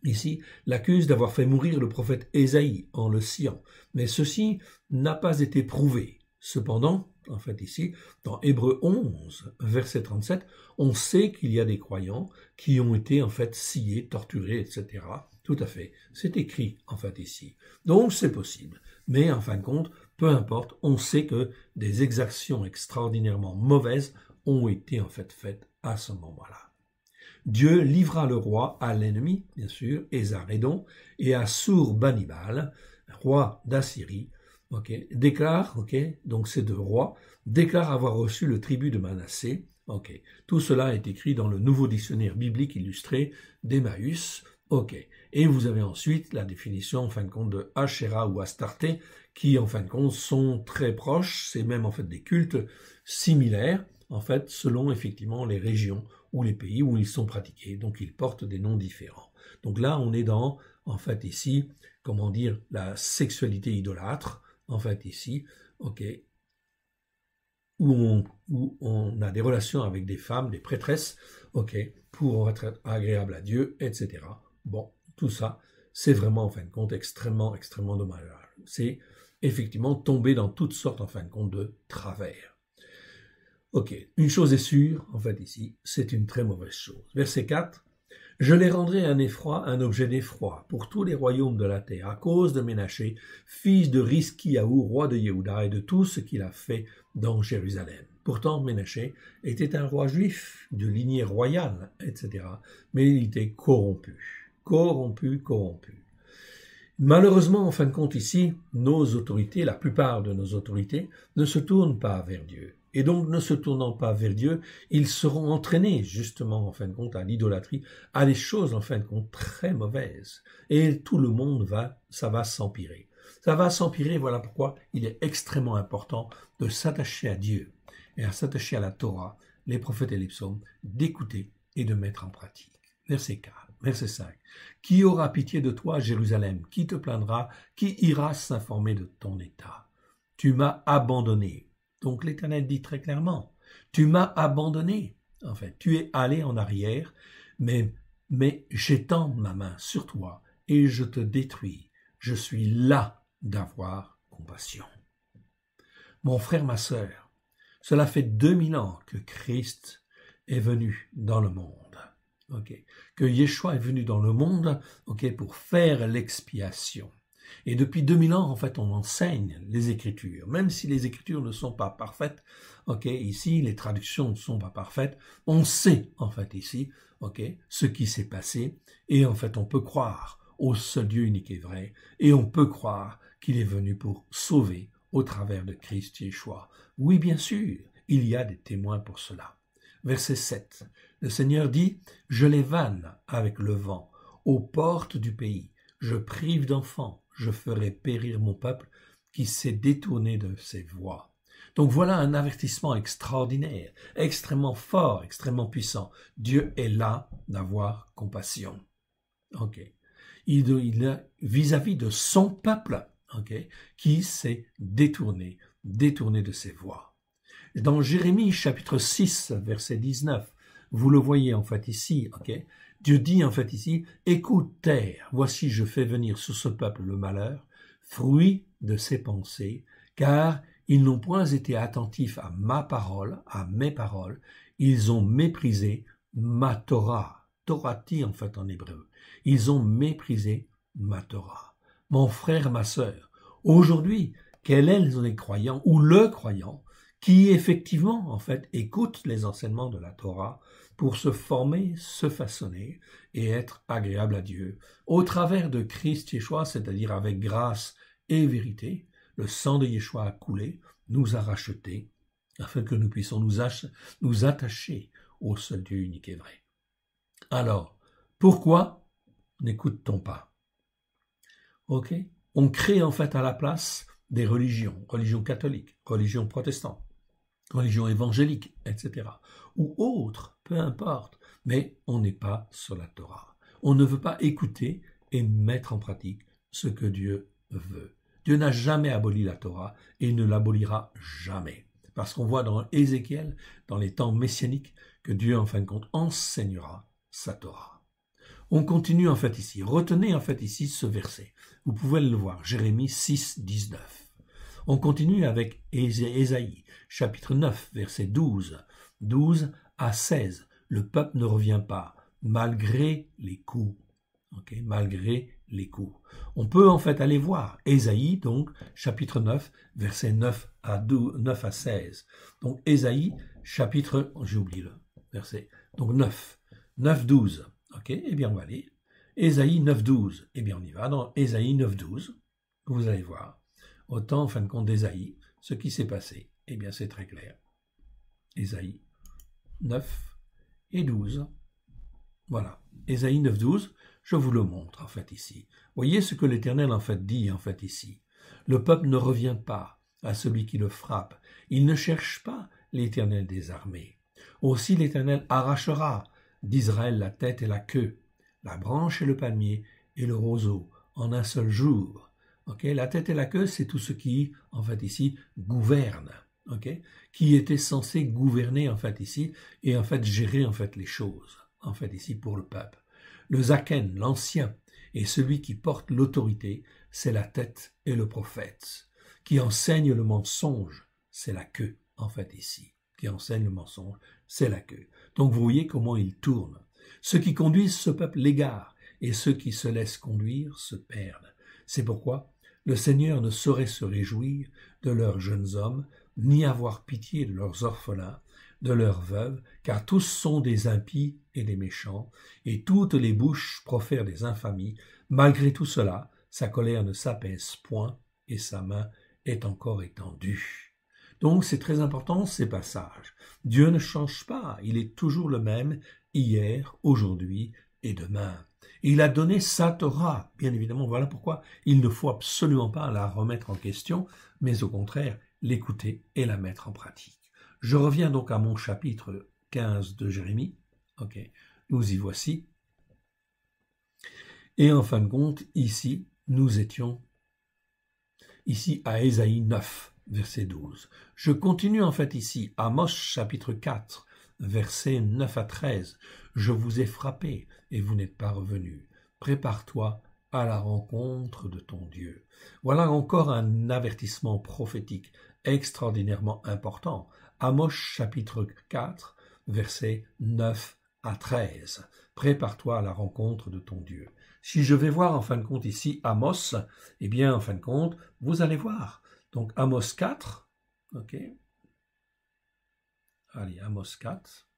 ici, l'accuse d'avoir fait mourir le prophète Ésaïe en le sciant, mais ceci n'a pas été prouvé. Cependant, ici, dans Hébreux 11, verset 37, on sait qu'il y a des croyants qui ont été, sciés, torturés, etc. Tout à fait. C'est écrit, ici. Donc, c'est possible. Mais, en fin de compte, peu importe, on sait que des exactions extraordinairement mauvaises ont été, faites à ce moment-là. Dieu livra le roi à l'ennemi, bien sûr, Ésarédon, et à Sour-Banibal, roi d'Assyrie, déclare, donc ces deux rois, déclarent avoir reçu le tribut de Manassé. Tout cela est écrit dans le nouveau dictionnaire biblique illustré d'Emmaüs. Et vous avez ensuite la définition, en fin de compte, de Ashéra ou Astarté, qui, en fin de compte, sont très proches. C'est même, des cultes similaires, selon, effectivement, les régions ou les pays où ils sont pratiqués. Donc, ils portent des noms différents. Donc là, on est dans, ici, comment dire, la sexualité idolâtre, ici, où on a des relations avec des femmes, des prêtresses, pour être agréable à Dieu, etc. Bon, tout ça, c'est vraiment, en fin de compte, extrêmement, extrêmement dommageable. C'est effectivement tomber dans toutes sortes, en fin de compte, de travers. Une chose est sûre, ici, c'est une très mauvaise chose. Verset 4. Je les rendrai un effroi, un objet d'effroi pour tous les royaumes de la terre, à cause de Ménaché, fils de Rizkiaou, roi de Yehuda, et de tout ce qu'il a fait dans Jérusalem. Pourtant, Ménaché était un roi juif, de lignée royale, etc. Mais il était corrompu. Malheureusement, en fin de compte, ici, nos autorités, la plupart de nos autorités, ne se tournent pas vers Dieu. Et donc, ne se tournant pas vers Dieu, ils seront entraînés, justement, en fin de compte, à l'idolâtrie, à des choses, en fin de compte, très mauvaises. Et tout le monde ça va s'empirer. Ça va s'empirer, voilà pourquoi il est extrêmement important de s'attacher à Dieu et à s'attacher à la Torah, les prophètes et les psaumes, d'écouter et de mettre en pratique. Verset 4. Verset 5. Qui aura pitié de toi, Jérusalem? Qui te plaindra? Qui ira s'informer de ton état? Tu m'as abandonné. Donc l'Éternel dit très clairement, tu m'as abandonné. En fait, tu es allé en arrière, mais j'étends ma main sur toi et je te détruis. Je suis là d'avoir compassion. Mon frère, ma sœur, cela fait 2000 ans que Christ est venu dans le monde. Que Yeshua est venu dans le monde pour faire l'expiation. Et depuis 2000 ans, en fait, on enseigne les Écritures. Même si les Écritures ne sont pas parfaites, ici, les traductions ne sont pas parfaites, on sait, en fait, ici, ce qui s'est passé. Et en fait, on peut croire au seul Dieu unique et vrai. Et on peut croire qu'il est venu pour sauver au travers de Christ Yeshua. Oui, bien sûr, il y a des témoins pour cela. Verset 7. Le Seigneur dit, « Je les vanne avec le vent, aux portes du pays. Je prive d'enfants, je ferai périr mon peuple qui s'est détourné de ses voies. » Donc voilà un avertissement extraordinaire, extrêmement fort, extrêmement puissant. Dieu est là d'avoir compassion. Il a vis-à-vis de son peuple, qui s'est détourné de ses voies. Dans Jérémie chapitre 6, verset 19, vous le voyez en fait ici, Dieu dit en fait ici, « Écoute terre, voici je fais venir sur ce peuple le malheur, fruit de ses pensées, car ils n'ont point été attentifs à ma parole, à mes paroles, ils ont méprisé ma Torah. » Torati en fait en hébreu. Ils ont méprisé ma Torah. Mon frère, ma sœur, aujourd'hui, quel est les croyants ou le croyant qui effectivement, en fait, écoute les enseignements de la Torah pour se former, se façonner et être agréable à Dieu. Au travers de Christ Yeshua, c'est-à-dire avec grâce et vérité, le sang de Yeshua a coulé, nous a rachetés, afin que nous puissions nous attacher au seul Dieu unique et vrai. Alors, pourquoi n'écoute-t-on pas? On crée en fait à la place des religions catholiques, religions protestantes, religion évangélique, etc. ou autres, peu importe, mais on n'est pas sur la Torah. On ne veut pas écouter et mettre en pratique ce que Dieu veut. Dieu n'a jamais aboli la Torah et il ne l'abolira jamais. Parce qu'on voit dans Ézéchiel, dans les temps messianiques, que Dieu, en fin de compte, enseignera sa Torah. On continue en fait ici. Retenez en fait ici ce verset. Vous pouvez le voir, Jérémie 6, 19. On continue avec Ésaïe, chapitre 9, verset 12 à 16. Le peuple ne revient pas, malgré les coups. Malgré les coups. On peut en fait aller voir Ésaïe, donc, chapitre 9, verset 9 à 16. Donc, Ésaïe, chapitre, j'ai oublié le verset, donc 9, 12. Eh bien, on va lire. Ésaïe 9, 12. Eh bien, on y va dans Ésaïe 9, 12. Vous allez voir. Autant, en fin de compte, d'Ésaïe, ce qui s'est passé. Eh bien, c'est très clair. Ésaïe 9 et 12. Voilà. Ésaïe 9, 12. Je vous le montre, en fait, ici. Voyez ce que l'Éternel, en fait, dit, en fait, ici. Le peuple ne revient pas à celui qui le frappe. Il ne cherche pas l'Éternel des armées. Aussi, l'Éternel arrachera d'Israël la tête et la queue, la branche et le palmier et le roseau en un seul jour. La tête et la queue, c'est tout ce qui, en fait, ici, gouverne. Qui était censé gouverner, en fait, ici, et en fait, gérer, en fait, les choses, en fait, ici, pour le peuple. Le Zaken, l'ancien, et celui qui porte l'autorité, c'est la tête et le prophète. Qui enseigne le mensonge, c'est la queue, en fait, ici. Qui enseigne le mensonge, c'est la queue. Donc, vous voyez comment il tourne. Ceux qui conduisent ce peuple l'égarent, et ceux qui se laissent conduire se perdent. C'est pourquoi le Seigneur ne saurait se réjouir de leurs jeunes hommes, ni avoir pitié de leurs orphelins, de leurs veuves, car tous sont des impies et des méchants, et toutes les bouches profèrent des infamies. Malgré tout cela, sa colère ne s'apaise point, et sa main est encore étendue. Donc c'est très important ces passages. Dieu ne change pas, il est toujours le même, hier, aujourd'hui et demain. Il a donné sa Torah, bien évidemment, voilà pourquoi il ne faut absolument pas la remettre en question, mais au contraire, l'écouter et la mettre en pratique. Je reviens donc à mon chapitre 15 de Jérémie. Ok, nous y voici. Et en fin de compte, ici, nous étions ici à Ésaïe 9, verset 12. Je continue en fait ici, Amos chapitre 4, versets 9 à 13. Je vous ai frappé et vous n'êtes pas revenu. Prépare-toi à la rencontre de ton Dieu. Voilà encore un avertissement prophétique extraordinairement important. Amos chapitre 4, versets 9 à 13. Prépare-toi à la rencontre de ton Dieu. Si je vais voir en fin de compte ici Amos, eh bien en fin de compte, vous allez voir. Donc Amos 4, ok. Allez, Amos 4.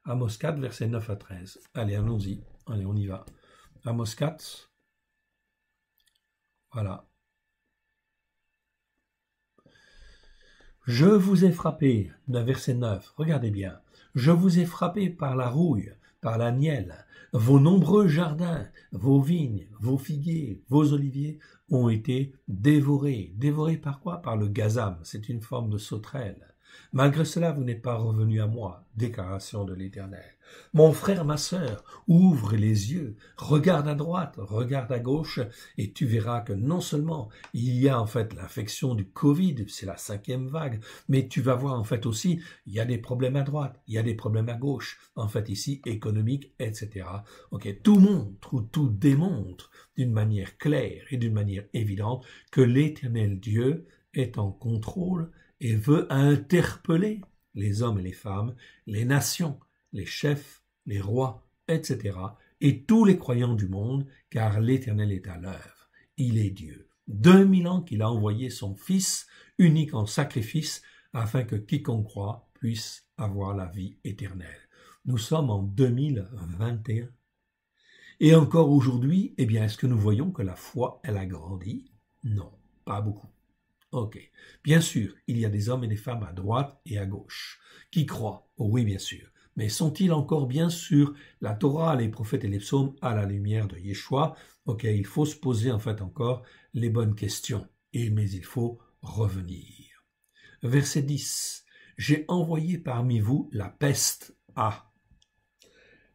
Amos 4, versets 9 à 13. Allez, allons-y. Allez, on y va. Amos 4. Voilà. Je vous ai frappé, verset 9, regardez bien. Je vous ai frappé par la rouille, par la nielle. Vos nombreux jardins, vos vignes, vos figuiers, vos oliviers ont été dévorés. Dévorés par quoi? Par le gazam, c'est une forme de sauterelle. Malgré cela, vous n'êtes pas revenu à moi, déclaration de l'Éternel. Mon frère, ma sœur, ouvre les yeux, regarde à droite, regarde à gauche, et tu verras que non seulement il y a en fait l'infection du Covid, c'est la 5e vague, mais tu vas voir en fait aussi, il y a des problèmes à droite, il y a des problèmes à gauche, en fait ici, économiques, etc. Ok, tout montre ou tout démontre d'une manière claire et d'une manière évidente que l'Éternel Dieu est en contrôle et veut interpeller les hommes et les femmes, les nations, les chefs, les rois, etc., et tous les croyants du monde, car l'Éternel est à l'œuvre. Il est Dieu. 2000 ans qu'il a envoyé son Fils unique en sacrifice, afin que quiconque croit puisse avoir la vie éternelle. Nous sommes en 2021. Et encore aujourd'hui, eh bien, est-ce que nous voyons que la foi, elle a grandi? Non, pas beaucoup. Ok. Bien sûr, il y a des hommes et des femmes à droite et à gauche qui croient. Oh oui, bien sûr. Mais sont-ils encore bien sur la Torah, les prophètes et les psaumes à la lumière de Yeshua? Ok, il faut se poser en fait encore les bonnes questions. Mais il faut revenir. Verset 10. J'ai envoyé parmi vous la peste.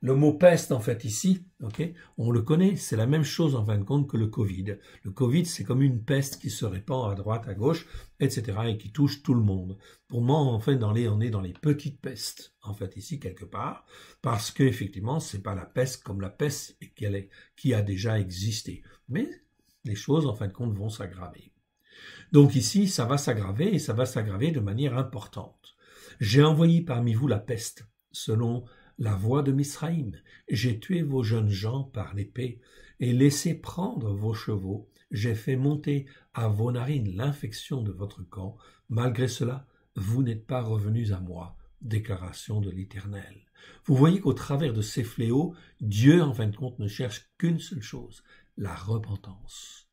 Le mot peste, en fait, ici, ok, on le connaît, c'est la même chose en fin de compte que le Covid. Le Covid, c'est comme une peste qui se répand à droite, à gauche, etc., et qui touche tout le monde. Pour moi, en fait, on est dans les petites pestes, en fait, ici, quelque part, parce qu'effectivement, c'est pas la peste comme la peste qui a déjà existé. Mais les choses, en fin de compte, vont s'aggraver. Donc ici, ça va s'aggraver, et ça va s'aggraver de manière importante. J'ai envoyé parmi vous la peste, selon la voix de Misraïm. J'ai tué vos jeunes gens par l'épée et laissé prendre vos chevaux. J'ai fait monter à vos narines l'infection de votre camp. Malgré cela, vous n'êtes pas revenus à moi. Déclaration de l'Éternel. Vous voyez qu'au travers de ces fléaux, Dieu, en fin de compte, ne cherche qu'une seule chose, la repentance.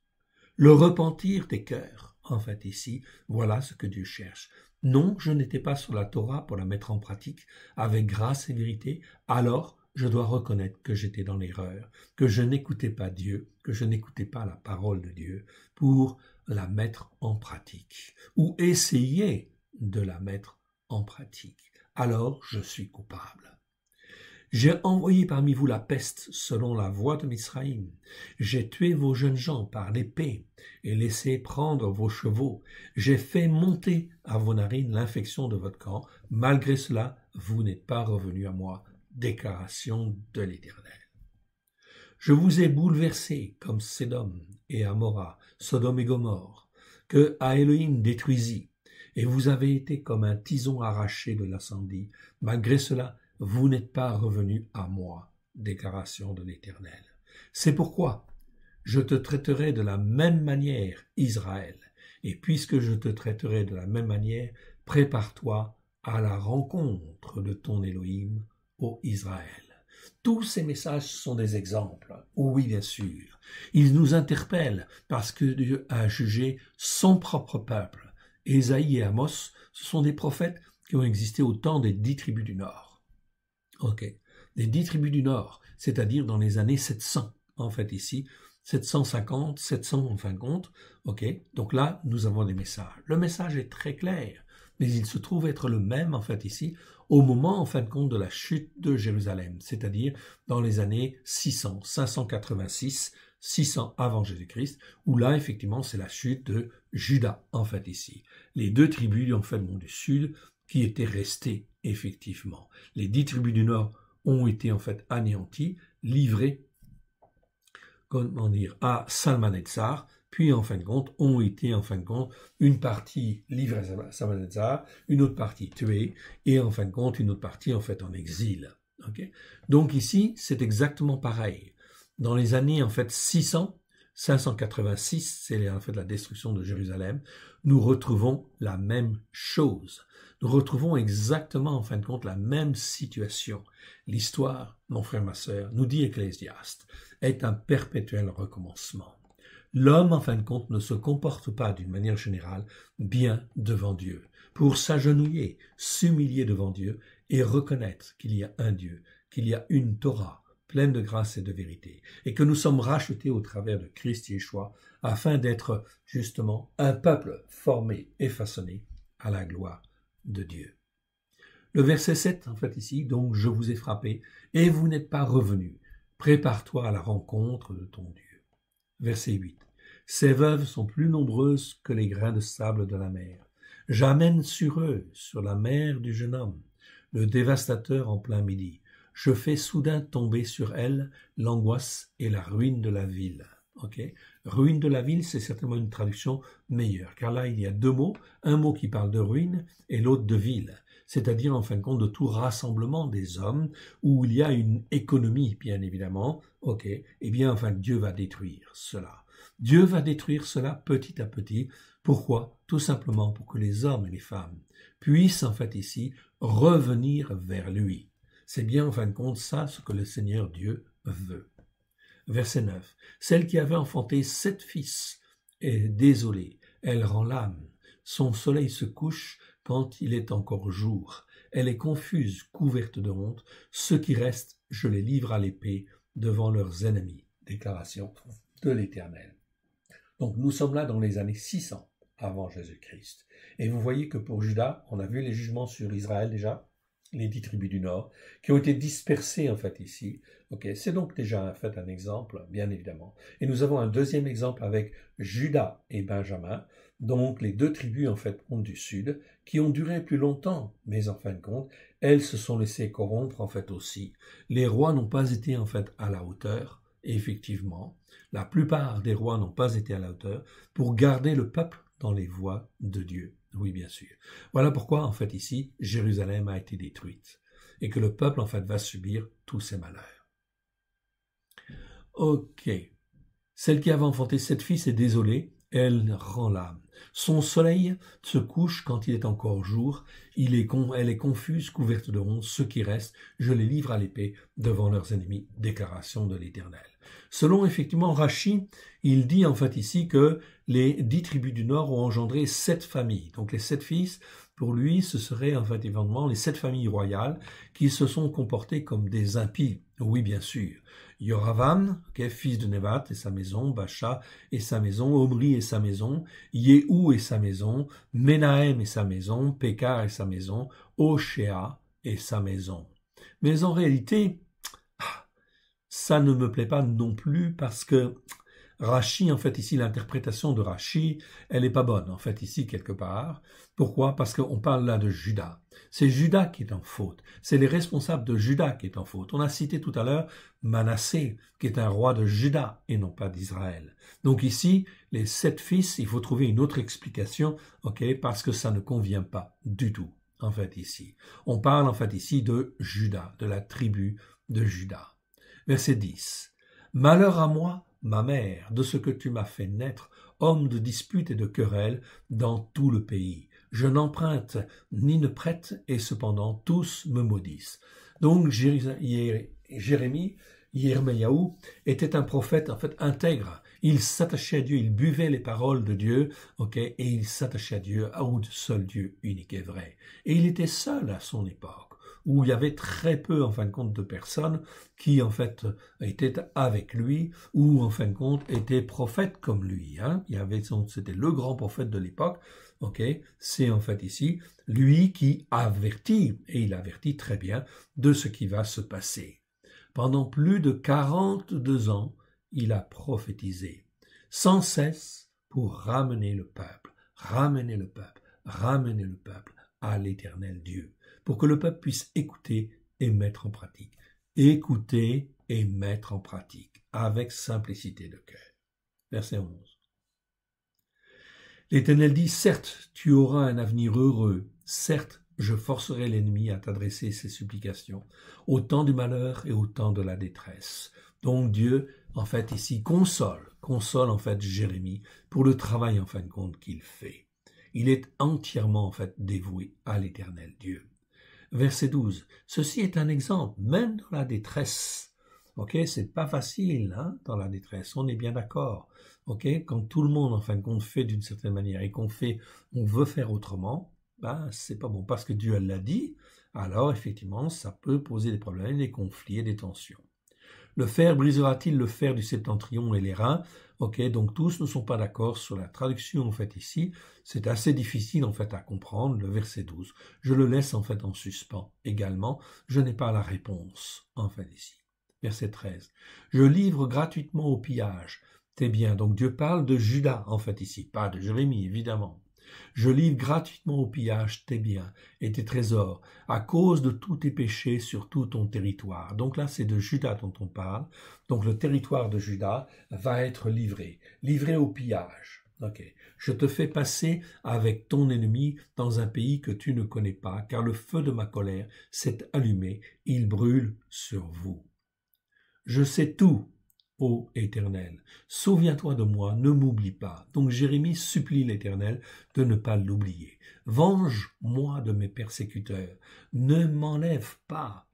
Le repentir des cœurs. En fait, ici, voilà ce que Dieu cherche. Non, je n'étais pas sur la Torah pour la mettre en pratique avec grâce et vérité, alors je dois reconnaître que j'étais dans l'erreur, que je n'écoutais pas Dieu, que je n'écoutais pas la parole de Dieu pour la mettre en pratique, ou essayer de la mettre en pratique. Alors je suis coupable. J'ai envoyé parmi vous la peste selon la voix de Misraïm. J'ai tué vos jeunes gens par l'épée et laissé prendre vos chevaux. J'ai fait monter à vos narines l'infection de votre camp. Malgré cela, vous n'êtes pas revenus à moi. Déclaration de l'Éternel. Je vous ai bouleversés comme Sédom et Amora, Sodome et Gomorre, que Elohim détruisit, et vous avez été comme un tison arraché de l'incendie. Malgré cela, vous n'êtes pas revenus à moi, déclaration de l'Éternel. C'est pourquoi je te traiterai de la même manière, Israël, et puisque je te traiterai de la même manière, prépare-toi à la rencontre de ton Élohim, ô Israël. Tous ces messages sont des exemples. Oui, bien sûr. Ils nous interpellent parce que Dieu a jugé son propre peuple. Ésaïe et Amos, ce sont des prophètes qui ont existé au temps des 10 tribus du Nord. Ok. Les 10 tribus du Nord, c'est-à-dire dans les années 700, en fait ici, 750, 700 en fin de compte. Ok. Donc là, nous avons des messages. Le message est très clair, mais il se trouve être le même, en fait ici, au moment, en fin de compte, de la chute de Jérusalem, c'est-à-dire dans les années 600, 586, 600 avant Jésus-Christ, où là, effectivement, c'est la chute de Juda, en fait, ici. Les 2 tribus, en fait, du sud, qui étaient restées, effectivement. Les 10 tribus du nord ont été, en fait, anéanties, livrées, comment dire, à Salmanetzar, puis en fin de compte, ont été en fin de compte une partie livrée à Salmanetzar, une autre partie tuée, et en fin de compte, une autre partie en fait en exil. Okay. Donc ici, c'est exactement pareil. Dans les années en fait 600, 586, c'est en fait la destruction de Jérusalem, nous retrouvons la même chose. Nous retrouvons exactement en fin de compte la même situation. L'histoire, mon frère, ma sœur, nous dit Ecclésiaste, est un perpétuel recommencement. L'homme, en fin de compte, ne se comporte pas d'une manière générale bien devant Dieu, pour s'agenouiller, s'humilier devant Dieu et reconnaître qu'il y a un Dieu, qu'il y a une Torah pleine de grâce et de vérité, et que nous sommes rachetés au travers de Christ Yeshua, afin d'être justement un peuple formé et façonné à la gloire de Dieu. Le verset 7, en fait ici, donc je vous ai frappé, et vous n'êtes pas revenus. Prépare-toi à la rencontre de ton Dieu. Verset 8. Ces veuves sont plus nombreuses que les grains de sable de la mer. J'amène sur eux, sur la mer du jeune homme, le dévastateur en plein midi. Je fais soudain tomber sur elles l'angoisse et la ruine de la ville. Okay. Ruine de la ville, c'est certainement une traduction meilleure, car là il y a 2 mots, un mot qui parle de ruine et l'autre de ville, c'est-à-dire en fin de compte de tout rassemblement des hommes où il y a une économie, bien évidemment. Ok, eh bien enfin Dieu va détruire cela. Dieu va détruire cela petit à petit. Pourquoi? Tout simplement pour que les hommes et les femmes puissent en fait ici revenir vers lui. C'est bien en fin de compte ça ce que le Seigneur Dieu veut. Verset 9. Celle qui avait enfanté 7 fils est désolée, elle rend l'âme. Son soleil se couche quand il est encore jour. Elle est confuse, couverte de honte. Ceux qui restent, je les livre à l'épée devant leurs ennemis. Déclaration de l'Éternel. Donc nous sommes là dans les années 600 avant Jésus-Christ. Et vous voyez que pour Juda, on a vu les jugements sur Israël déjà, les 10 tribus du Nord, qui ont été dispersées en fait ici. Okay. C'est donc déjà en fait un exemple, bien évidemment. Et nous avons un deuxième exemple avec Juda et Benjamin, donc les 2 tribus en fait du Sud, qui ont duré plus longtemps, mais en fin de compte, elles se sont laissées corrompre en fait aussi. Les rois n'ont pas été en fait à la hauteur, et effectivement, la plupart des rois n'ont pas été à la hauteur pour garder le peuple dans les voies de Dieu. Oui, bien sûr. Voilà pourquoi, en fait, ici, Jérusalem a été détruite et que le peuple, en fait, va subir tous ces malheurs. Ok. Celle qui avait enfanté 7 fils est désolée, elle rend l'âme. Son soleil se couche quand il est encore jour, elle est confuse, couverte de honte. Ceux qui restent, je les livre à l'épée devant leurs ennemis. Déclaration de l'Éternel. Selon effectivement Rachi, il dit en fait ici que les 10 tribus du Nord ont engendré 7 familles. Donc les 7 fils, pour lui, ce seraient en fait éventuellement les 7 familles royales qui se sont comportées comme des impies. Oui, bien sûr. Yoravam, fils de Nevat et sa maison, Bacha et sa maison, Omri et sa maison, Yehou et sa maison, Menahem et sa maison, Pékar et sa maison, Oshéa et sa maison. Mais en réalité, ça ne me plaît pas non plus parce que Rachi, en fait, ici, l'interprétation de Rachi, elle n'est pas bonne, en fait, ici, quelque part. Pourquoi? Parce qu'on parle là de Juda. C'est Juda qui est en faute. C'est les responsables de Juda qui est en faute. On a cité tout à l'heure Manassé, qui est un roi de Juda et non pas d'Israël. Donc ici, les 7 fils, il faut trouver une autre explication, ok, parce que ça ne convient pas du tout. en fait, ici. On parle, en fait, ici de Juda, de la tribu de Juda. Verset 10. Malheur à moi, ma mère, de ce que tu m'as fait naître, homme de dispute et de querelle dans tout le pays. Je n'emprunte ni ne prête, et cependant tous me maudissent. Donc Jérémie, Yirmiyahu, était un prophète en fait intègre. Il s'attachait à Dieu, il buvait les paroles de Dieu, et il s'attachait à Dieu, au seul Dieu unique et vrai. Et il était seul à son époque, où il y avait très peu, en fin de compte, de personnes qui, en fait, étaient avec lui, ou, en fin de compte, étaient prophètes comme lui. C'était le grand prophète de l'époque, c'est, en fait, ici, lui qui avertit, et il avertit très bien, de ce qui va se passer. Pendant plus de 42 ans, il a prophétisé, sans cesse, pour ramener le peuple à l'Éternel Dieu, pour que le peuple puisse écouter et mettre en pratique. Écouter et mettre en pratique, avec simplicité de cœur. Verset 11. L'Éternel dit, certes, tu auras un avenir heureux, certes, je forcerai l'ennemi à t'adresser ses supplications, au temps du malheur et au temps de la détresse. Donc Dieu, en fait, ici, console en fait Jérémie pour le travail, en fin de compte, qu'il fait. Il est entièrement, en fait, dévoué à l'Éternel Dieu. Verset 12. Ceci est un exemple, même dans la détresse. C'est pas facile, dans la détresse, on est bien d'accord. Quand tout le monde, en fin de compte, fait d'une certaine manière et on veut faire autrement, c'est pas bon, parce que Dieu l'a dit, alors effectivement, ça peut poser des problèmes, des conflits et des tensions. Le fer brisera-t-il le fer du septentrion et les reins? Donc tous ne sont pas d'accord sur la traduction, en fait, ici. C'est assez difficile, en fait, à comprendre, le verset 12. Je le laisse, en fait, en suspens également. Je n'ai pas la réponse, en fait, ici. Verset 13. Je livre gratuitement au pillage tes biens. Donc Dieu parle de Juda, en fait, ici, pas de Jérémie, évidemment. Je livre gratuitement au pillage tes biens et tes trésors, à cause de tous tes péchés sur tout ton territoire. Donc là, c'est de Juda dont on parle. Donc le territoire de Juda va être livré au pillage. Je te fais passer avec ton ennemi dans un pays que tu ne connais pas, car le feu de ma colère s'est allumé, il brûle sur vous. Je sais tout, ô Éternel, souviens-toi de moi, ne m'oublie pas. Donc Jérémie supplie l'Éternel de ne pas l'oublier. Venge-moi de mes persécuteurs, ne m'enlève pas.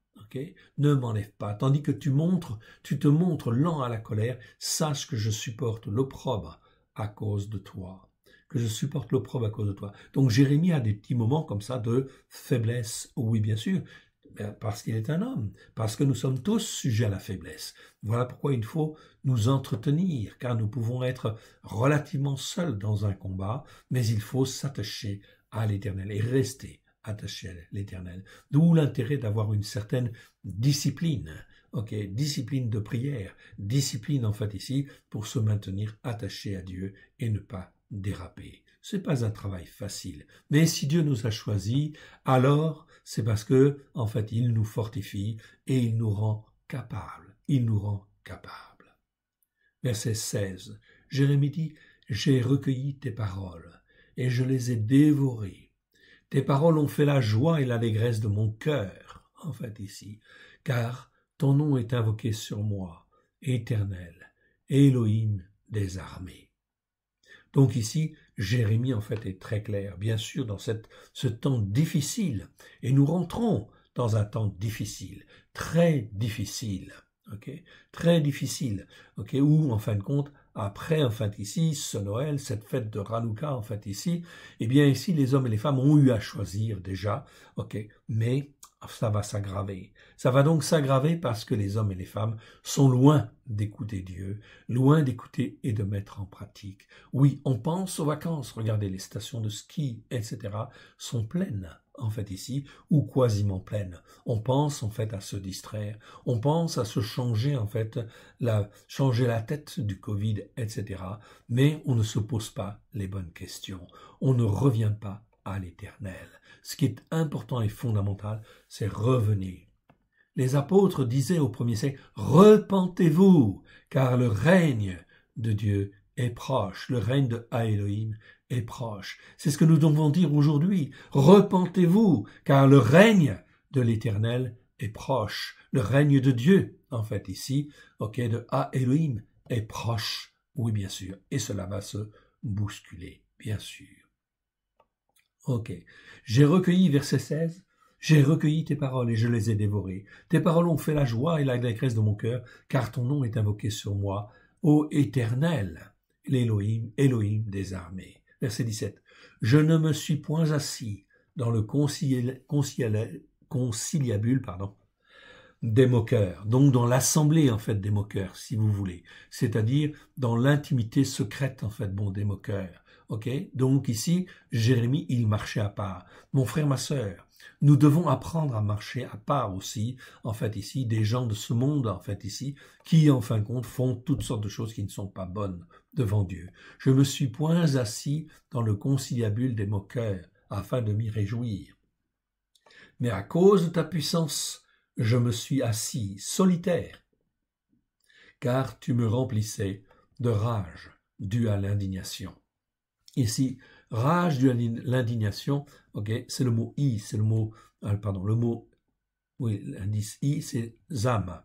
Ne m'enlève pas. Tandis que tu te montres lent à la colère, sache que je supporte l'opprobre à cause de toi. Donc Jérémie a des petits moments comme ça de faiblesse, oui bien sûr, parce qu'il est un homme, parce que nous sommes tous sujets à la faiblesse. Voilà pourquoi il faut nous entretenir, car nous pouvons être relativement seuls dans un combat, mais il faut s'attacher à l'Éternel et rester attaché à l'Éternel. D'où l'intérêt d'avoir une certaine discipline, discipline de prière, discipline en fait ici, pour se maintenir attaché à Dieu et ne pas déraper. C'est pas un travail facile, mais si Dieu nous a choisis, alors c'est parce que, en fait, il nous fortifie et il nous rend capables. Verset 16. Jérémie dit, j'ai recueilli tes paroles et je les ai dévorées. Tes paroles ont fait la joie et l'allégresse de mon cœur, en fait ici, car ton nom est invoqué sur moi, Éternel, Elohim des armées. Donc ici, Jérémie en fait est très clair, bien sûr dans ce temps difficile, et nous rentrons dans un temps difficile, très difficile, très difficile, où en fin de compte, après en fait ici, ce Noël, cette fête de Hanouka en fait ici, eh bien ici les hommes et les femmes ont eu à choisir déjà, mais ça va s'aggraver. Ça va donc s'aggraver parce que les hommes et les femmes sont loin d'écouter Dieu, loin d'écouter et de mettre en pratique. Oui, on pense aux vacances. Regardez, les stations de ski, etc. sont pleines, en fait, ici, ou quasiment pleines. On pense, en fait, à se distraire. On pense à se changer, en fait, changer la tête du Covid, etc. Mais on ne se pose pas les bonnes questions. On ne revient pas à l'Éternel. Ce qui est important et fondamental, c'est revenir. Les apôtres disaient au premier siècle, « Repentez-vous, car le règne de Dieu est proche, le règne de Elohim est proche. C'est ce que nous devons dire aujourd'hui. Repentez-vous, car le règne de l'Éternel est proche. Le règne de Dieu, en fait, ici, de Ha Elohim, est proche. Oui, bien sûr. Et cela va se bousculer, bien sûr. J'ai recueilli, verset 16, j'ai recueilli tes paroles et je les ai dévorées. Tes paroles ont fait la joie et l'allégresse de mon cœur, car ton nom est invoqué sur moi, ô Éternel, l'Élohim, Élohim des armées. Verset 17. Je ne me suis point assis dans le conciliabule, des moqueurs, donc dans l'assemblée, en fait, des moqueurs, si vous voulez. C'est-à-dire dans l'intimité secrète, en fait, des moqueurs. Donc ici, Jérémie, il marchait à part. Mon frère, ma sœur, nous devons apprendre à marcher à part aussi, en fait, ici, des gens de ce monde, en fait, ici, qui, en fin de compte, font toutes sortes de choses qui ne sont pas bonnes devant Dieu. Je me suis point assis dans le conciliabule des moqueurs, afin de m'y réjouir. Mais à cause de ta puissance, je me suis assis solitaire, car tu me remplissais de rage due à l'indignation. Ici, rage due à l'indignation, c'est le mot I, c'est le mot, l'indice I, c'est zam.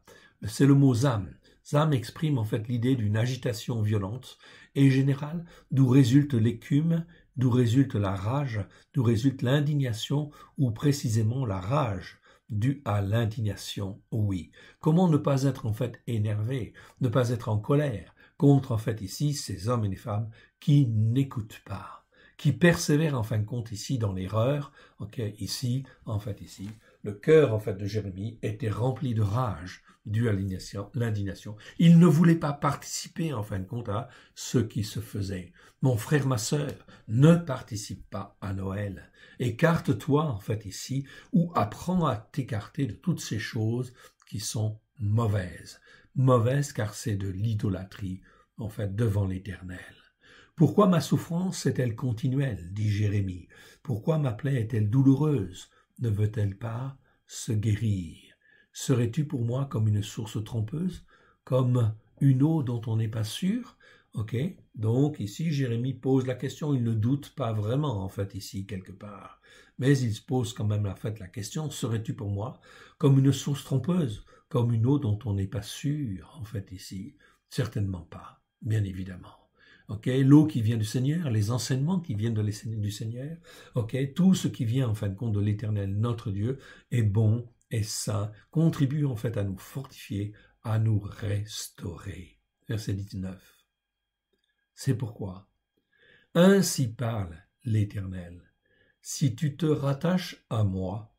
C'est le mot zam. Zam exprime en fait l'idée d'une agitation violente et générale, d'où résulte l'écume, d'où résulte la rage, d'où résulte l'indignation ou précisément la rage due à l'indignation, oui. Comment ne pas être en fait énervé, ne pas être en colère contre en fait ici ces hommes et les femmes qui n'écoutent pas, qui persévèrent en fin de compte ici dans l'erreur, ici, le cœur en fait de Jérémie était rempli de rage due à l'indignation. Il ne voulait pas participer en fin de compte à ce qui se faisait. Mon frère, ma sœur, ne participe pas à Noël. Écarte-toi en fait ici ou apprends à t'écarter de toutes ces choses qui sont mauvaises. Mauvaises car c'est de l'idolâtrie en fait devant l'Éternel. Pourquoi ma souffrance est-elle continuelle, dit Jérémie? Pourquoi ma plaie est-elle douloureuse? Ne veut-elle pas se guérir? Serais-tu pour moi comme une source trompeuse, comme une eau dont on n'est pas sûr? Donc ici Jérémie pose la question, il ne doute pas vraiment en fait ici quelque part, mais il se pose quand même en fait la question, serais-tu pour moi comme une source trompeuse, comme une eau dont on n'est pas sûr en fait ici? Certainement pas, bien évidemment. L'eau qui vient du Seigneur, les enseignements qui viennent du Seigneur, tout ce qui vient en fin de compte de l'Éternel, notre Dieu, est bon, est saint, contribue en fait à nous fortifier, à nous restaurer. Verset 19. C'est pourquoi, ainsi parle l'Éternel, si tu te rattaches à moi,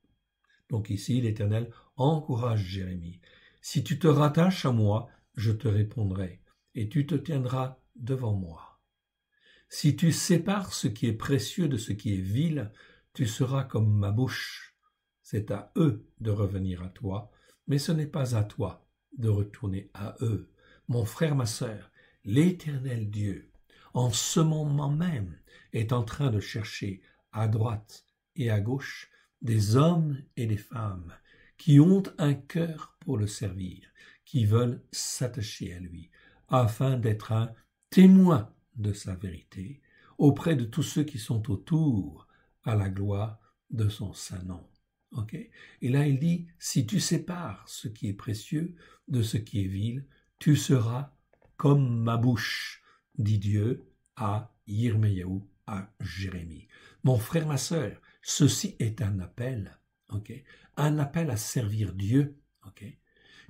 donc ici l'Éternel encourage Jérémie, si tu te rattaches à moi, je te répondrai, et tu te tiendras devant moi. Si tu sépares ce qui est précieux de ce qui est vil, tu seras comme ma bouche. C'est à eux de revenir à toi, mais ce n'est pas à toi de retourner à eux. Mon frère, ma sœur, l'Éternel Dieu, en ce moment même, est en train de chercher à droite et à gauche des hommes et des femmes qui ont un cœur pour le servir, qui veulent s'attacher à lui, afin d'être un témoin de sa vérité auprès de tous ceux qui sont autour, à la gloire de son saint nom. Et là, il dit, si tu sépares ce qui est précieux de ce qui est vil, tu seras comme ma bouche, dit Dieu à Yirmeyahu, à Jérémie. Mon frère, ma sœur, ceci est un appel, un appel à servir Dieu,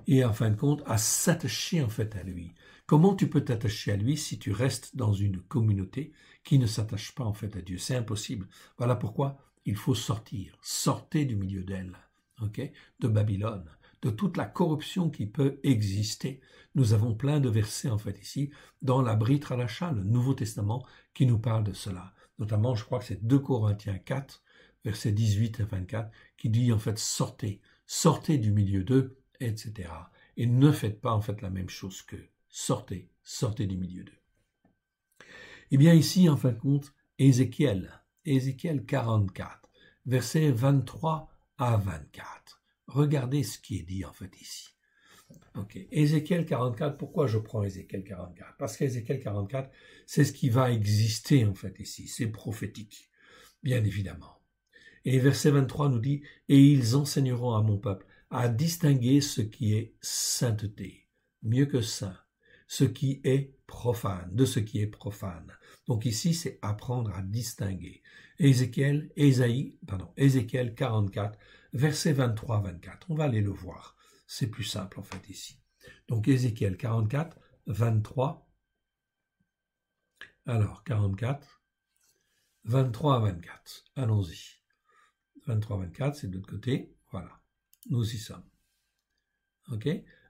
et en fin de compte, à s'attacher en fait à lui. Comment tu peux t'attacher à lui si tu restes dans une communauté qui ne s'attache pas en fait à Dieu? C'est impossible. Voilà pourquoi il faut sortir. Sortez du milieu d'elle, de Babylone, de toute la corruption qui peut exister. Nous avons plein de versets en fait ici dans la Brit Hadasha, le Nouveau Testament, qui nous parle de cela. Notamment, je crois que c'est 2 Corinthiens 4, versets 18 à 24, qui dit en fait sortez, sortez du milieu d'eux, etc. Et ne faites pas en fait la même chose qu'eux. Sortez, sortez du milieu d'eux. Eh bien ici, en fin de compte, Ézéchiel 44, versets 23 à 24. Regardez ce qui est dit en fait ici. Ok, Ézéchiel 44, pourquoi je prends Ézéchiel 44? Parce qu'Ézéchiel 44, c'est ce qui va exister en fait ici, c'est prophétique, bien évidemment. Et verset 23 nous dit, « Et ils enseigneront à mon peuple à distinguer ce qui est sainteté, mieux que saint, ce qui est profane, de ce qui est profane. » Donc ici, c'est apprendre à distinguer. Ézéchiel 44, verset 23-24. On va aller le voir. C'est plus simple en fait ici. Donc Ézéchiel 44, 23. Alors 44, 23 à 24. Allons-y. 23 à 24, c'est de l'autre côté. Voilà. Nous y sommes. Ok.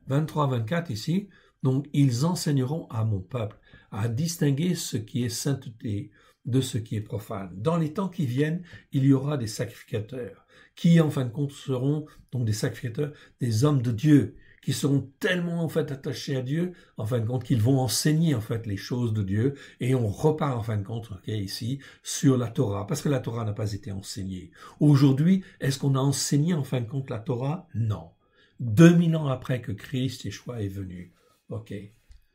23 à 24 ici. Donc ils enseigneront à mon peuple à distinguer ce qui est sainteté de ce qui est profane. Dans les temps qui viennent, il y aura des sacrificateurs qui, en fin de compte, seront donc des sacrificateurs, des hommes de Dieu, qui seront tellement en fait attachés à Dieu, en fin de compte, qu'ils vont enseigner en fait les choses de Dieu, et on repart en fin de compte, ici, sur la Torah, parce que la Torah n'a pas été enseignée. Aujourd'hui, est-ce qu'on a enseigné en fin de compte la Torah? Non. 2000 ans après que Christ, Yeshua, est venu. Ok.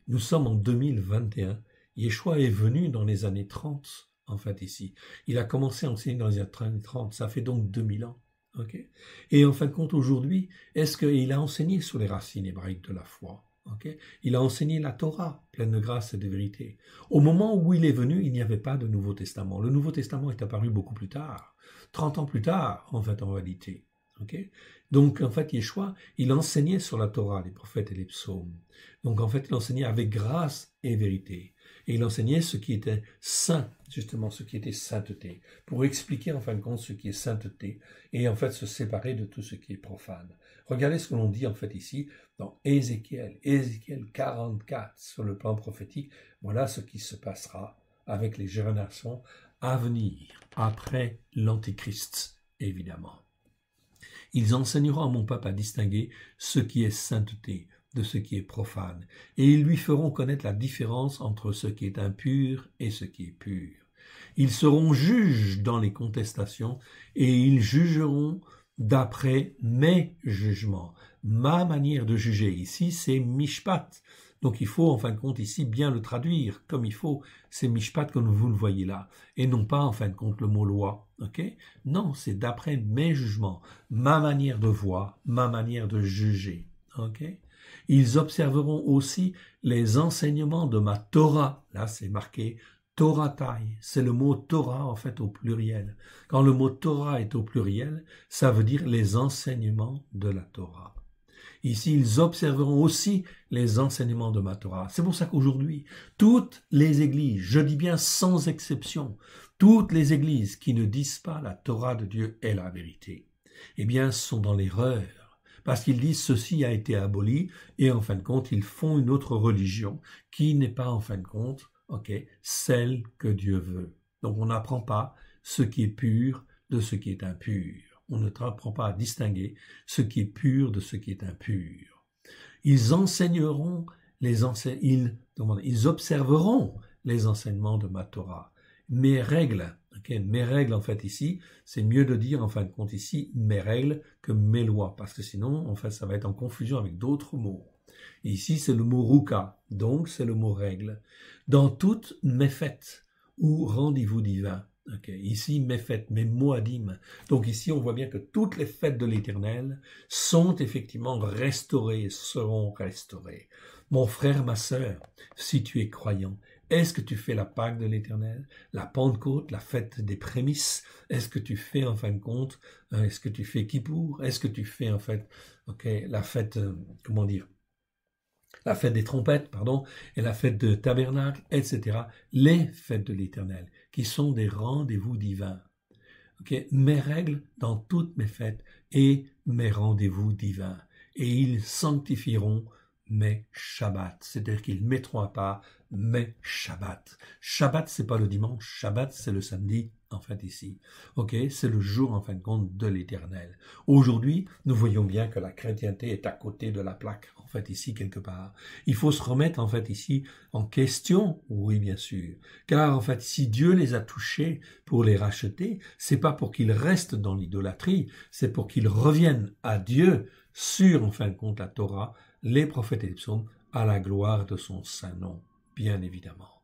Nous sommes en 2021. Yeshua est venu dans les années 30, en fait, ici. Il a commencé à enseigner dans les années 30. Ça fait donc 2000 ans. Okay. Et en fin de compte, aujourd'hui, est-ce qu'il a enseigné sur les racines hébraïques de la foi? Okay. Il a enseigné la Torah, pleine de grâce et de vérité. Au moment où il est venu, il n'y avait pas de Nouveau Testament. Le Nouveau Testament est apparu beaucoup plus tard, 30 ans plus tard, en fait, en réalité. Okay. Donc, en fait, Yeshua, il enseignait sur la Torah, les prophètes et les psaumes. Donc, en fait, il enseignait avec grâce et vérité. Et il enseignait ce qui était saint, justement, ce qui était sainteté, pour expliquer en fin de compte ce qui est sainteté, et en fait se séparer de tout ce qui est profane. Regardez ce que l'on dit en fait ici dans Ézéchiel 44, sur le plan prophétique. Voilà ce qui se passera avec les générations à venir, après l'Antéchrist, évidemment. Ils enseigneront à mon peuple à distinguer ce qui est sainteté de ce qui est profane, et ils lui feront connaître la différence entre ce qui est impur et ce qui est pur. Ils seront juges dans les contestations, et ils jugeront d'après mes jugements. Ma manière de juger ici, c'est mishpat. Donc il faut en fin de compte ici bien le traduire comme il faut. C'est mishpat comme vous le voyez là, et non pas en fin de compte le mot loi. Okay? Non, c'est d'après mes jugements, ma manière de voir, ma manière de juger. Okay? Ils observeront aussi les enseignements de ma Torah. Là, c'est marqué Toratai. C'est le mot Torah, en fait, au pluriel. Quand le mot Torah est au pluriel, ça veut dire les enseignements de la Torah. Ici, ils observeront aussi les enseignements de ma Torah. C'est pour ça qu'aujourd'hui, toutes les églises, je dis bien sans exception, toutes les églises qui ne disent pas la Torah de Dieu est la vérité, eh bien, sont dans l'erreur. Parce qu'ils disent ceci a été aboli et en fin de compte, ils font une autre religion qui n'est pas en fin de compte, celle que Dieu veut. Donc on n'apprend pas ce qui est pur de ce qui est impur. On n'apprend pas à distinguer ce qui est pur de ce qui est impur. Ils enseigneront ils observeront les enseignements de ma Torah. Mes règles, mes règles en fait ici, c'est mieux de dire en fin de compte ici mes règles que mes lois, parce que sinon en fait ça va être en confusion avec d'autres mots. Ici c'est le mot ruka, donc c'est le mot règle. Dans toutes mes fêtes ou rendez-vous divins, ici mes fêtes, mes moadim. Donc ici on voit bien que toutes les fêtes de l'Éternel sont effectivement restaurées, seront restaurées. Mon frère, ma sœur, si tu es croyant, est-ce que tu fais la Pâque de l'Éternel, la Pentecôte, la fête des prémices? Est-ce que tu fais en fin de compte, est-ce que tu fais Kippour? Est-ce que tu fais en fait, la fête, la fête des trompettes, et la fête de tabernacle, etc. Les fêtes de l'Éternel, qui sont des rendez-vous divins. Mes règles dans toutes mes fêtes et mes rendez-vous divins. Et ils sanctifieront mes Shabbats, c'est-à-dire qu'ils mettront à part mes Shabbats. Shabbat, c'est pas le dimanche, Shabbat, c'est le samedi, en fait, ici. C'est le jour, en fin de compte, de l'Éternel. Aujourd'hui, nous voyons bien que la chrétienté est à côté de la plaque, en fait, ici, quelque part. Il faut se remettre, en fait, ici, en question, oui, bien sûr. Car, en fait, si Dieu les a touchés pour les racheter, c'est pas pour qu'ils restent dans l'idolâtrie, c'est pour qu'ils reviennent à Dieu sur, en fin de compte, la Torah, les prophètes et les psaumes à la gloire de son saint nom, bien évidemment.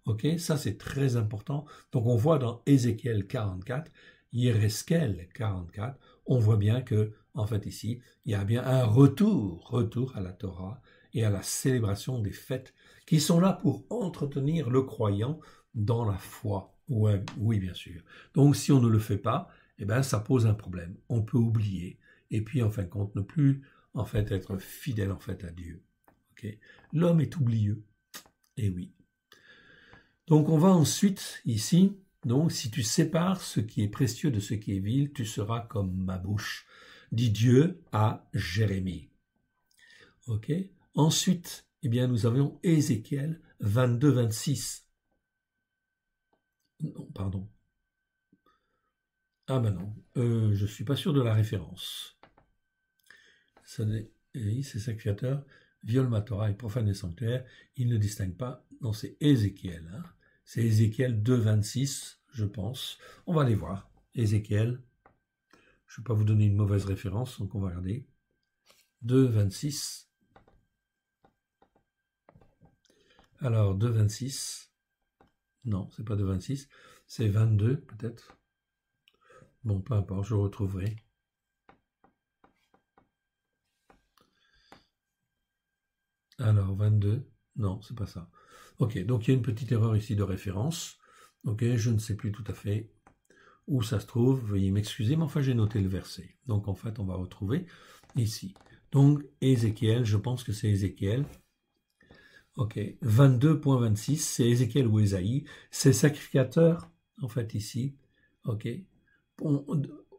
Ok, ça c'est très important. Donc on voit dans Ézéchiel 44, Yéreskel 44, on voit bien que, en fait ici, il y a bien un retour à la Torah et à la célébration des fêtes qui sont là pour entretenir le croyant dans la foi. Ouais, oui, bien sûr. Donc si on ne le fait pas, eh ben ça pose un problème. On peut oublier et puis en fin de compte ne plus en fait être fidèle en fait à Dieu. Okay. L'homme est oublieux. Et oui. Donc on va ensuite ici, donc si tu sépares ce qui est précieux de ce qui est vil, tu seras comme ma bouche, dit Dieu à Jérémie. Ok. Ensuite, eh bien nous avons Ézéchiel 22-26. Non, pardon. Ah ben non, je suis pas sûr de la référence. Ces sacrificateurs violent ma Torah et profanent les sanctuaires. Ils ne distinguent pas. Non, c'est Ézéchiel. Hein. C'est Ézéchiel 2,26, je pense. On va aller voir. Ézéchiel. Je ne vais pas vous donner une mauvaise référence, donc on va regarder. 2,26. Alors, 2,26. Non, c'est pas 2,26. C'est 22, peut-être. Bon, peu importe, je retrouverai. Alors, 22. Non, c'est pas ça. Ok, donc il y a une petite erreur ici de référence. Ok, je ne sais plus tout à fait où ça se trouve. Veuillez m'excuser, mais enfin j'ai noté le verset. Donc en fait, on va retrouver ici. Donc Ézéchiel, je pense que c'est Ézéchiel. Ok, 22.26, c'est Ézéchiel ou Ésaïe. Ces sacrificateurs, en fait ici, ok,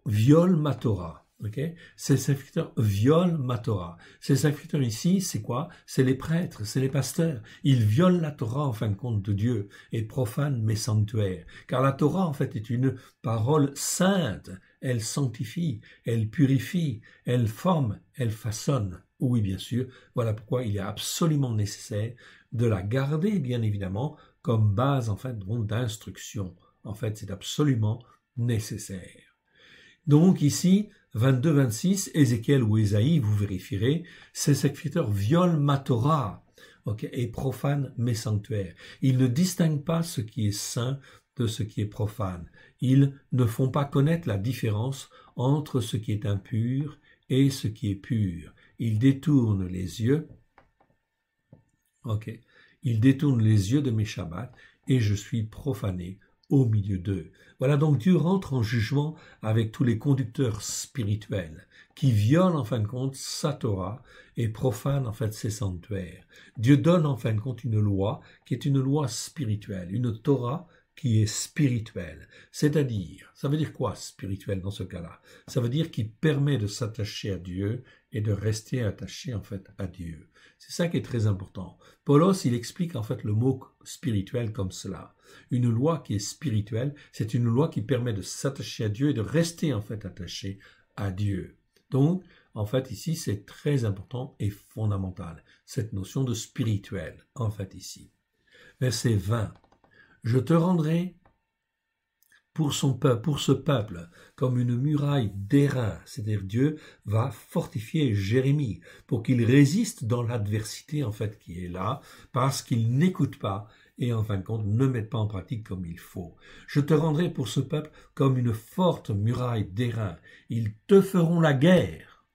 violent ma Torah. Okay. Ces sacrificateurs violent ma Torah. Ces sacrificateurs ici, c'est quoi? C'est les prêtres, c'est les pasteurs. Ils violent la Torah en fin de compte de Dieu et profanent mes sanctuaires. Car la Torah en fait est une parole sainte. Elle sanctifie, elle purifie, elle forme, elle façonne. Oui, bien sûr. Voilà pourquoi il est absolument nécessaire de la garder, bien évidemment, comme base en fait d'instruction. En fait, c'est absolument nécessaire. Donc ici, 22-26, Ézéchiel ou Ésaïe, vous vérifierez, ces sacrificateurs violent ma Torah, okay, et profanent mes sanctuaires. Ils ne distinguent pas ce qui est saint de ce qui est profane. Ils ne font pas connaître la différence entre ce qui est impur et ce qui est pur. Ils détournent les yeux, okay, ils détournent les yeux de mes Shabbats et je suis profané au milieu d'eux. Voilà, donc Dieu rentre en jugement avec tous les conducteurs spirituels qui violent en fin de compte sa Torah et profanent en fait ses sanctuaires. Dieu donne en fin de compte une loi qui est une loi spirituelle, une Torah qui est spirituelle. C'est-à-dire, ça veut dire quoi spirituel dans ce cas-là? Ça veut dire qu'il permet de s'attacher à Dieu et de rester attaché en fait à Dieu. C'est ça qui est très important. Paulos, il explique en fait le mot spirituel comme cela. Une loi qui est spirituelle, c'est une loi qui permet de s'attacher à Dieu et de rester en fait attaché à Dieu. Donc, en fait, ici, c'est très important et fondamental, cette notion de spirituel, en fait, ici. Verset 20. Je te rendrai pour ce peuple comme une muraille d'airain, c'est-à-dire Dieu va fortifier Jérémie pour qu'il résiste dans l'adversité en fait qui est là, parce qu'il n'écoute pas et en fin de compte ne met pas en pratique comme il faut. Je te rendrai pour ce peuple comme une forte muraille d'airain. Ils te feront la guerre,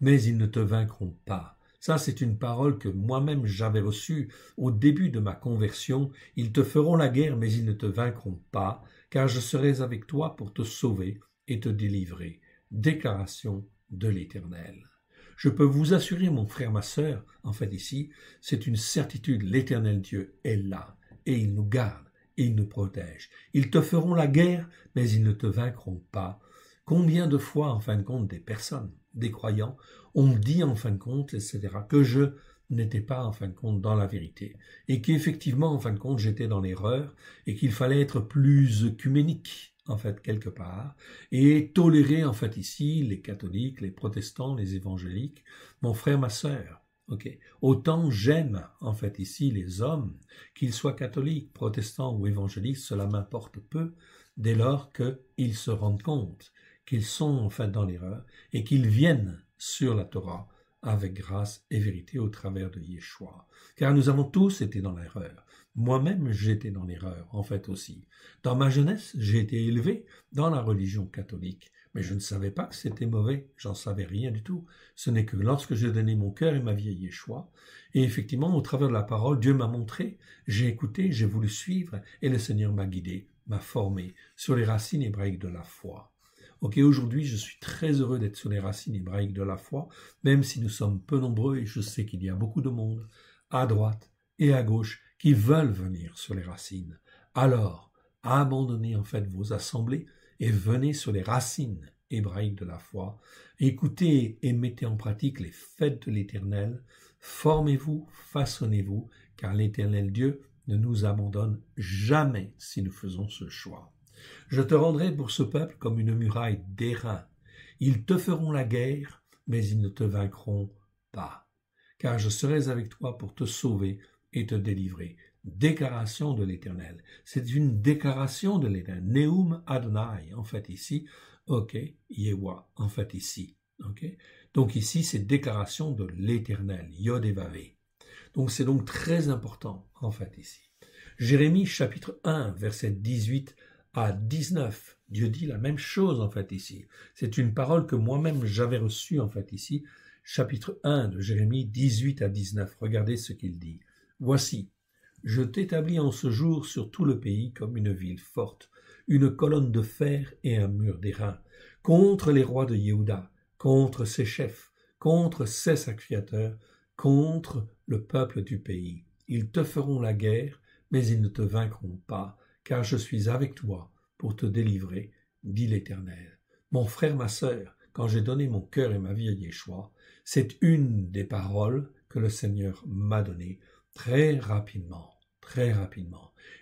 mais ils ne te vaincront pas. Ça, c'est une parole que moi-même j'avais reçue au début de ma conversion. Ils te feront la guerre, mais ils ne te vaincront pas, car je serai avec toi pour te sauver et te délivrer. Déclaration de l'Éternel. Je peux vous assurer, mon frère, ma sœur, en fait ici, c'est une certitude, l'Éternel Dieu est là, et il nous garde, et il nous protège. Ils te feront la guerre, mais ils ne te vaincront pas. Combien de fois, en fin de compte, des personnes, des croyants, ont dit en fin de compte, etc., que je n'étais pas en fin de compte dans la vérité, et qu'effectivement, en fin de compte, j'étais dans l'erreur, et qu'il fallait être plus œcuménique, en fait, quelque part, et tolérer, en fait, ici, les catholiques, les protestants, les évangéliques, mon frère, ma sœur, ok. Autant j'aime, en fait, ici, les hommes, qu'ils soient catholiques, protestants ou évangéliques, cela m'importe peu, dès lors qu'ils se rendent compte qu'ils sont, en fait, dans l'erreur, et qu'ils viennent sur la Torah, avec grâce et vérité au travers de Yeshua. Car nous avons tous été dans l'erreur. Moi-même, j'étais dans l'erreur, en fait aussi. Dans ma jeunesse, j'ai été élevé dans la religion catholique. Mais je ne savais pas que c'était mauvais, j'en savais rien du tout. Ce n'est que lorsque j'ai donné mon cœur et ma vie à Yeshua, et effectivement, au travers de la parole, Dieu m'a montré, j'ai écouté, j'ai voulu suivre, et le Seigneur m'a guidé, m'a formé sur les racines hébraïques de la foi. Ok, aujourd'hui, je suis très heureux d'être sur les racines hébraïques de la foi, même si nous sommes peu nombreux, et je sais qu'il y a beaucoup de monde, à droite et à gauche, qui veulent venir sur les racines. Alors, abandonnez en fait vos assemblées, et venez sur les racines hébraïques de la foi, écoutez et mettez en pratique les fêtes de l'Éternel, formez-vous, façonnez-vous, car l'Éternel Dieu ne nous abandonne jamais si nous faisons ce choix. Je te rendrai pour ce peuple comme une muraille d'airain. Ils te feront la guerre, mais ils ne te vaincront pas, car je serai avec toi pour te sauver et te délivrer. Déclaration de l'Éternel. C'est une déclaration de l'Éternel. Neum Adonai, en fait ici. Ok, Yewa, en fait ici. Ok. Donc ici, c'est déclaration de l'Éternel. Yod et Vavé. Donc c'est donc très important, en fait ici. Jérémie chapitre 1, verset 18 à 19. Dieu dit la même chose, en fait ici. C'est une parole que moi-même j'avais reçue, en fait ici. Chapitre 1 de Jérémie 18 à 19. Regardez ce qu'il dit. Voici. Je t'établis en ce jour sur tout le pays comme une ville forte, une colonne de fer et un mur d'airain, contre les rois de Yehuda, contre ses chefs, contre ses sacrificateurs, contre le peuple du pays. Ils te feront la guerre, mais ils ne te vaincront pas, car je suis avec toi pour te délivrer, dit l'Éternel. Mon frère, ma sœur, quand j'ai donné mon cœur et ma vie à Yeshua, c'est une des paroles que le Seigneur m'a données, très rapidement.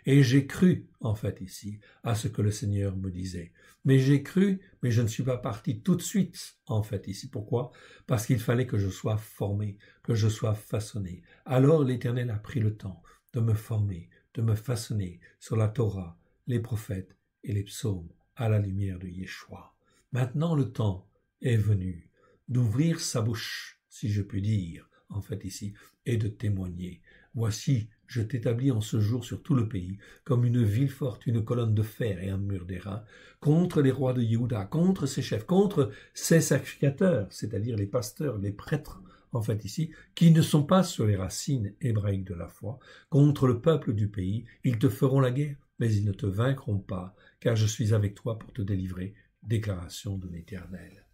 Et j'ai cru, en fait, ici, à ce que le Seigneur me disait. Mais j'ai cru, mais je ne suis pas parti tout de suite, en fait, ici. Pourquoi? Parce qu'il fallait que je sois formé, que je sois façonné. Alors l'Éternel a pris le temps de me former, de me façonner sur la Torah, les prophètes et les psaumes, à la lumière de Yeshua. Maintenant, le temps est venu d'ouvrir sa bouche, si je puis dire, en fait, ici, et de témoigner. Voici, je t'établis en ce jour sur tout le pays, comme une ville forte, une colonne de fer et un mur d'airain, contre les rois de Yehuda, contre ses chefs, contre ses sacrificateurs, c'est-à-dire les pasteurs, les prêtres, en fait ici, qui ne sont pas sur les racines hébraïques de la foi, contre le peuple du pays. Ils te feront la guerre, mais ils ne te vaincront pas, car je suis avec toi pour te délivrer. Déclaration de l'Éternel.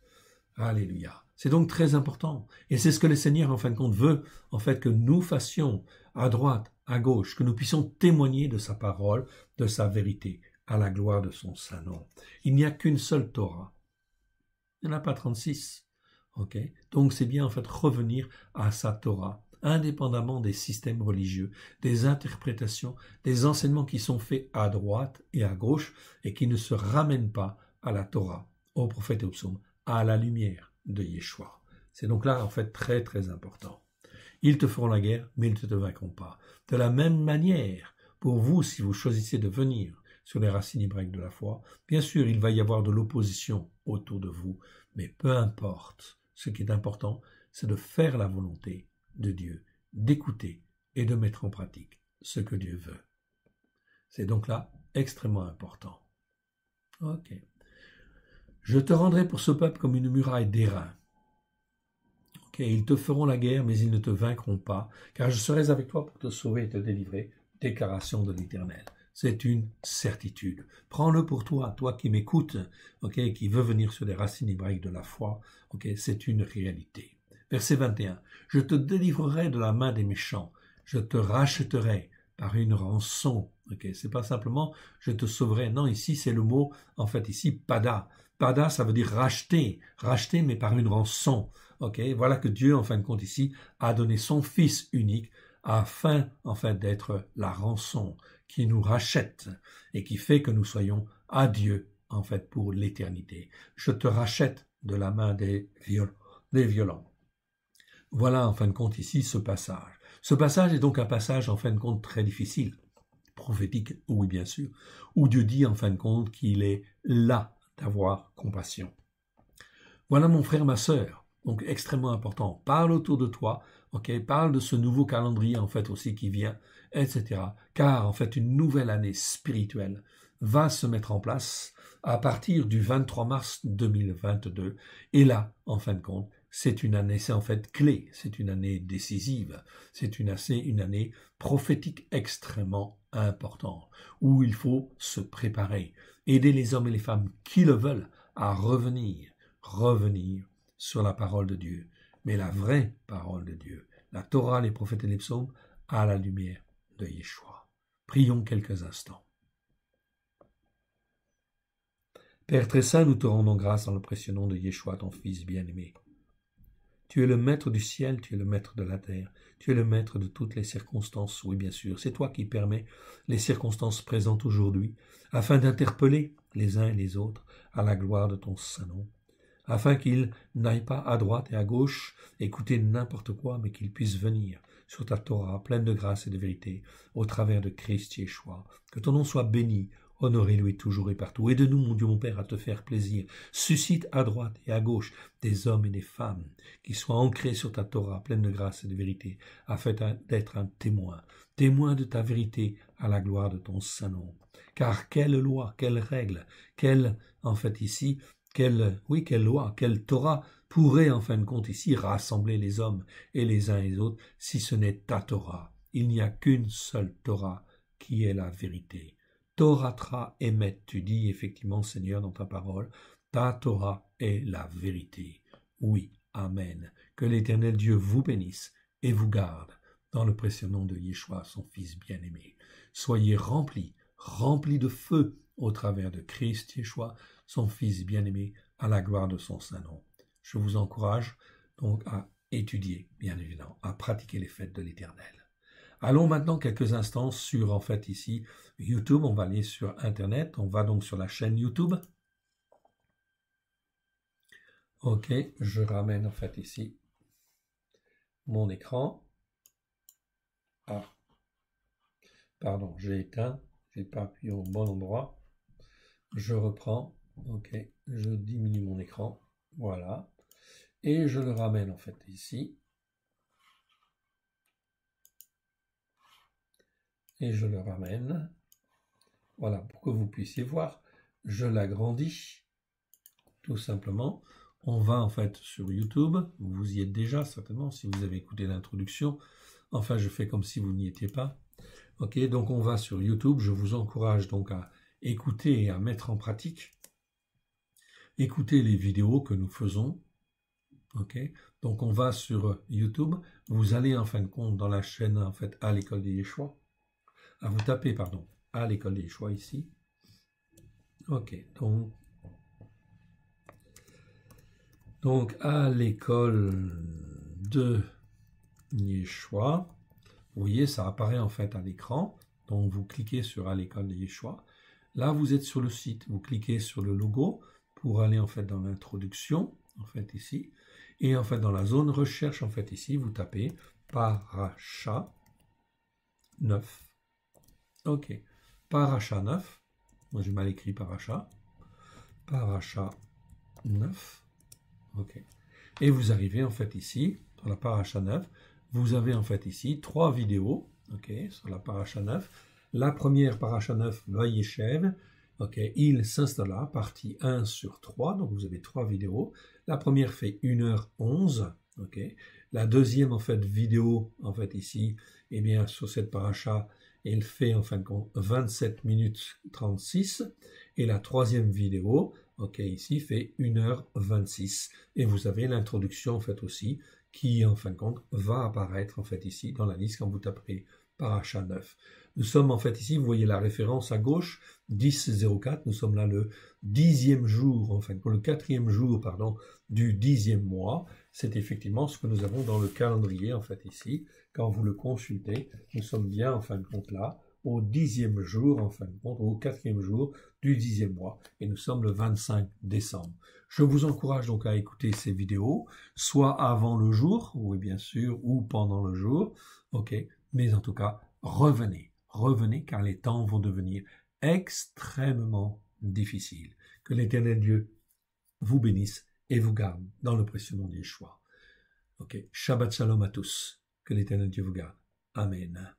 Alléluia. C'est donc très important. Et c'est ce que le Seigneur, en fin de compte, veut, en fait, que nous fassions à droite, à gauche, que nous puissions témoigner de sa parole, de sa vérité, à la gloire de son saint nom. Il n'y a qu'une seule Torah. Il n'y en a pas 36. Ok? Donc c'est bien, en fait, revenir à sa Torah, indépendamment des systèmes religieux, des interprétations, des enseignements qui sont faits à droite et à gauche et qui ne se ramènent pas à la Torah, aux prophètes et aux psaumes, à la lumière de Yeshua. C'est donc là, en fait, très, très important. Ils te feront la guerre, mais ils ne te vaincront pas. De la même manière, pour vous, si vous choisissez de venir sur les racines hébraïques de la foi, bien sûr, il va y avoir de l'opposition autour de vous, mais peu importe. Ce qui est important, c'est de faire la volonté de Dieu, d'écouter et de mettre en pratique ce que Dieu veut. C'est donc là extrêmement important. Ok. Je te rendrai pour ce peuple comme une muraille d'airain. Okay, ils te feront la guerre, mais ils ne te vaincront pas, car je serai avec toi pour te sauver et te délivrer. Déclaration de l'Éternel. C'est une certitude. Prends-le pour toi, toi qui m'écoutes, okay, qui veut venir sur les racines hébraïques de la foi. Okay, c'est une réalité. Verset 21. Je te délivrerai de la main des méchants. Je te rachèterai par une rançon. Okay, c'est pas simplement je te sauverai. Non, ici c'est le mot, en fait ici, pada. Pada, ça veut dire racheter, mais par une rançon. Okay, voilà que Dieu, en fin de compte ici, a donné son Fils unique afin, en fait, d'être la rançon qui nous rachète et qui fait que nous soyons à Dieu, en fait, pour l'éternité. Je te rachète de la main des violents. Voilà, en fin de compte, ici, ce passage. Ce passage est donc un passage, en fin de compte, très difficile, prophétique, oui, bien sûr, où Dieu dit, en fin de compte, qu'il est là d'avoir compassion. Voilà, mon frère, ma sœur. Donc, extrêmement important. Parle autour de toi, ok? Parle de ce nouveau calendrier, en fait, aussi qui vient, etc. Car, en fait, une nouvelle année spirituelle va se mettre en place à partir du 23 mars 2022. Et là, en fin de compte, c'est une année, c'est en fait clé, c'est une année décisive, c'est une année prophétique extrêmement importante, où il faut se préparer, aider les hommes et les femmes qui le veulent à revenir sur la parole de Dieu, mais la vraie parole de Dieu, la Torah, les prophètes et les psaumes, à la lumière de Yeshua. Prions quelques instants. Père très saint, nous te rendons grâce dans le précieux nom de Yeshua, ton Fils bien-aimé. Tu es le maître du ciel, tu es le maître de la terre, tu es le maître de toutes les circonstances, oui bien sûr, c'est toi qui permets les circonstances présentes aujourd'hui, afin d'interpeller les uns et les autres à la gloire de ton saint nom, afin qu'ils n'aillent pas à droite et à gauche écouter n'importe quoi, mais qu'ils puissent venir sur ta Torah, pleine de grâce et de vérité, au travers de Christ Yeshua. Que ton nom soit béni, honorez-lui toujours et partout. Aide-nous, mon Dieu, mon Père, à te faire plaisir. Suscite à droite et à gauche des hommes et des femmes qui soient ancrés sur ta Torah, pleine de grâce et de vérité, afin d'être un témoin de ta vérité à la gloire de ton saint nom. Car quelle loi, quelle règle, quelle loi, quelle Torah pourrait en fin de compte ici rassembler les hommes et les uns et les autres si ce n'est ta Torah. Il n'y a qu'une seule Torah qui est la vérité. Torah émet, tu dis effectivement, Seigneur, dans ta parole, ta Torah est la vérité. Oui, Amen. Que l'Éternel Dieu vous bénisse et vous garde dans le précieux nom de Yeshua, son Fils bien-aimé. Soyez remplis de feu au travers de Christ Yeshua, son Fils bien-aimé, à la gloire de son saint nom. Je vous encourage donc à étudier, bien évidemment, à pratiquer les fêtes de l'Éternel. Allons maintenant quelques instants sur, en fait, ici, YouTube. On va aller sur Internet. On va donc sur la chaîne YouTube. Ok, je ramène, en fait, ici, mon écran. Ah, pardon, j'ai éteint. Je n'ai pas appuyé au bon endroit. Je reprends. Ok, je diminue mon écran. Voilà. Et je le ramène, en fait, ici. Et je le ramène, voilà, pour que vous puissiez voir, je l'agrandis, tout simplement. On va en fait sur YouTube, vous y êtes déjà certainement, si vous avez écouté l'introduction, enfin je fais comme si vous n'y étiez pas. Ok, donc on va sur YouTube, je vous encourage donc à écouter et à mettre en pratique, écouter les vidéos que nous faisons. Ok, donc on va sur YouTube, vous allez en fin de compte dans la chaîne en fait à l'école de Yeshua. Vous tapez, pardon, à l'école de Yeshua ici. Ok, donc à l'école de Yeshua, vous voyez, ça apparaît en fait à l'écran. Donc vous cliquez sur à l'école de Yeshua. Là, vous êtes sur le site. Vous cliquez sur le logo pour aller en fait dans l'introduction, en fait ici. Et en fait dans la zone recherche, en fait ici, vous tapez Paracha 9. Ok, Paracha 9, moi j'ai mal écrit Paracha 9, ok, et vous arrivez en fait ici, sur la Paracha 9, vous avez en fait ici 3 vidéos, ok, sur la Paracha 9, la première Paracha 9, Vayeshev, ok, il s'installa, partie 1 sur 3, donc vous avez 3 vidéos, la première fait 1h11, ok, la deuxième en fait vidéo, en fait ici, eh bien sur cette Paracha, il fait en fin de compte 27 minutes 36 et la troisième vidéo, ok, ici fait 1h26 et vous avez l'introduction en fait aussi qui en fin de compte va apparaître en fait ici dans la liste quand vous taperez Paracha 9. Nous sommes en fait ici, vous voyez la référence à gauche, 10-04, nous sommes là le 10e jour, en fait, le 4e jour, pardon, du 10e mois. C'est effectivement ce que nous avons dans le calendrier, en fait, ici. Quand vous le consultez, nous sommes bien, en fin de compte, là, au 10e jour, en fin de compte, au 4e jour du 10e mois. Et nous sommes le 25 décembre. Je vous encourage donc à écouter ces vidéos, soit avant le jour, oui, bien sûr, ou pendant le jour, ok, mais en tout cas, revenez car les temps vont devenir extrêmement difficiles. Que l'Éternel Dieu vous bénisse et vous garde dans le précieux nom de Yeshua. Ok, Shabbat Shalom à tous. Que l'Éternel Dieu vous garde. Amen.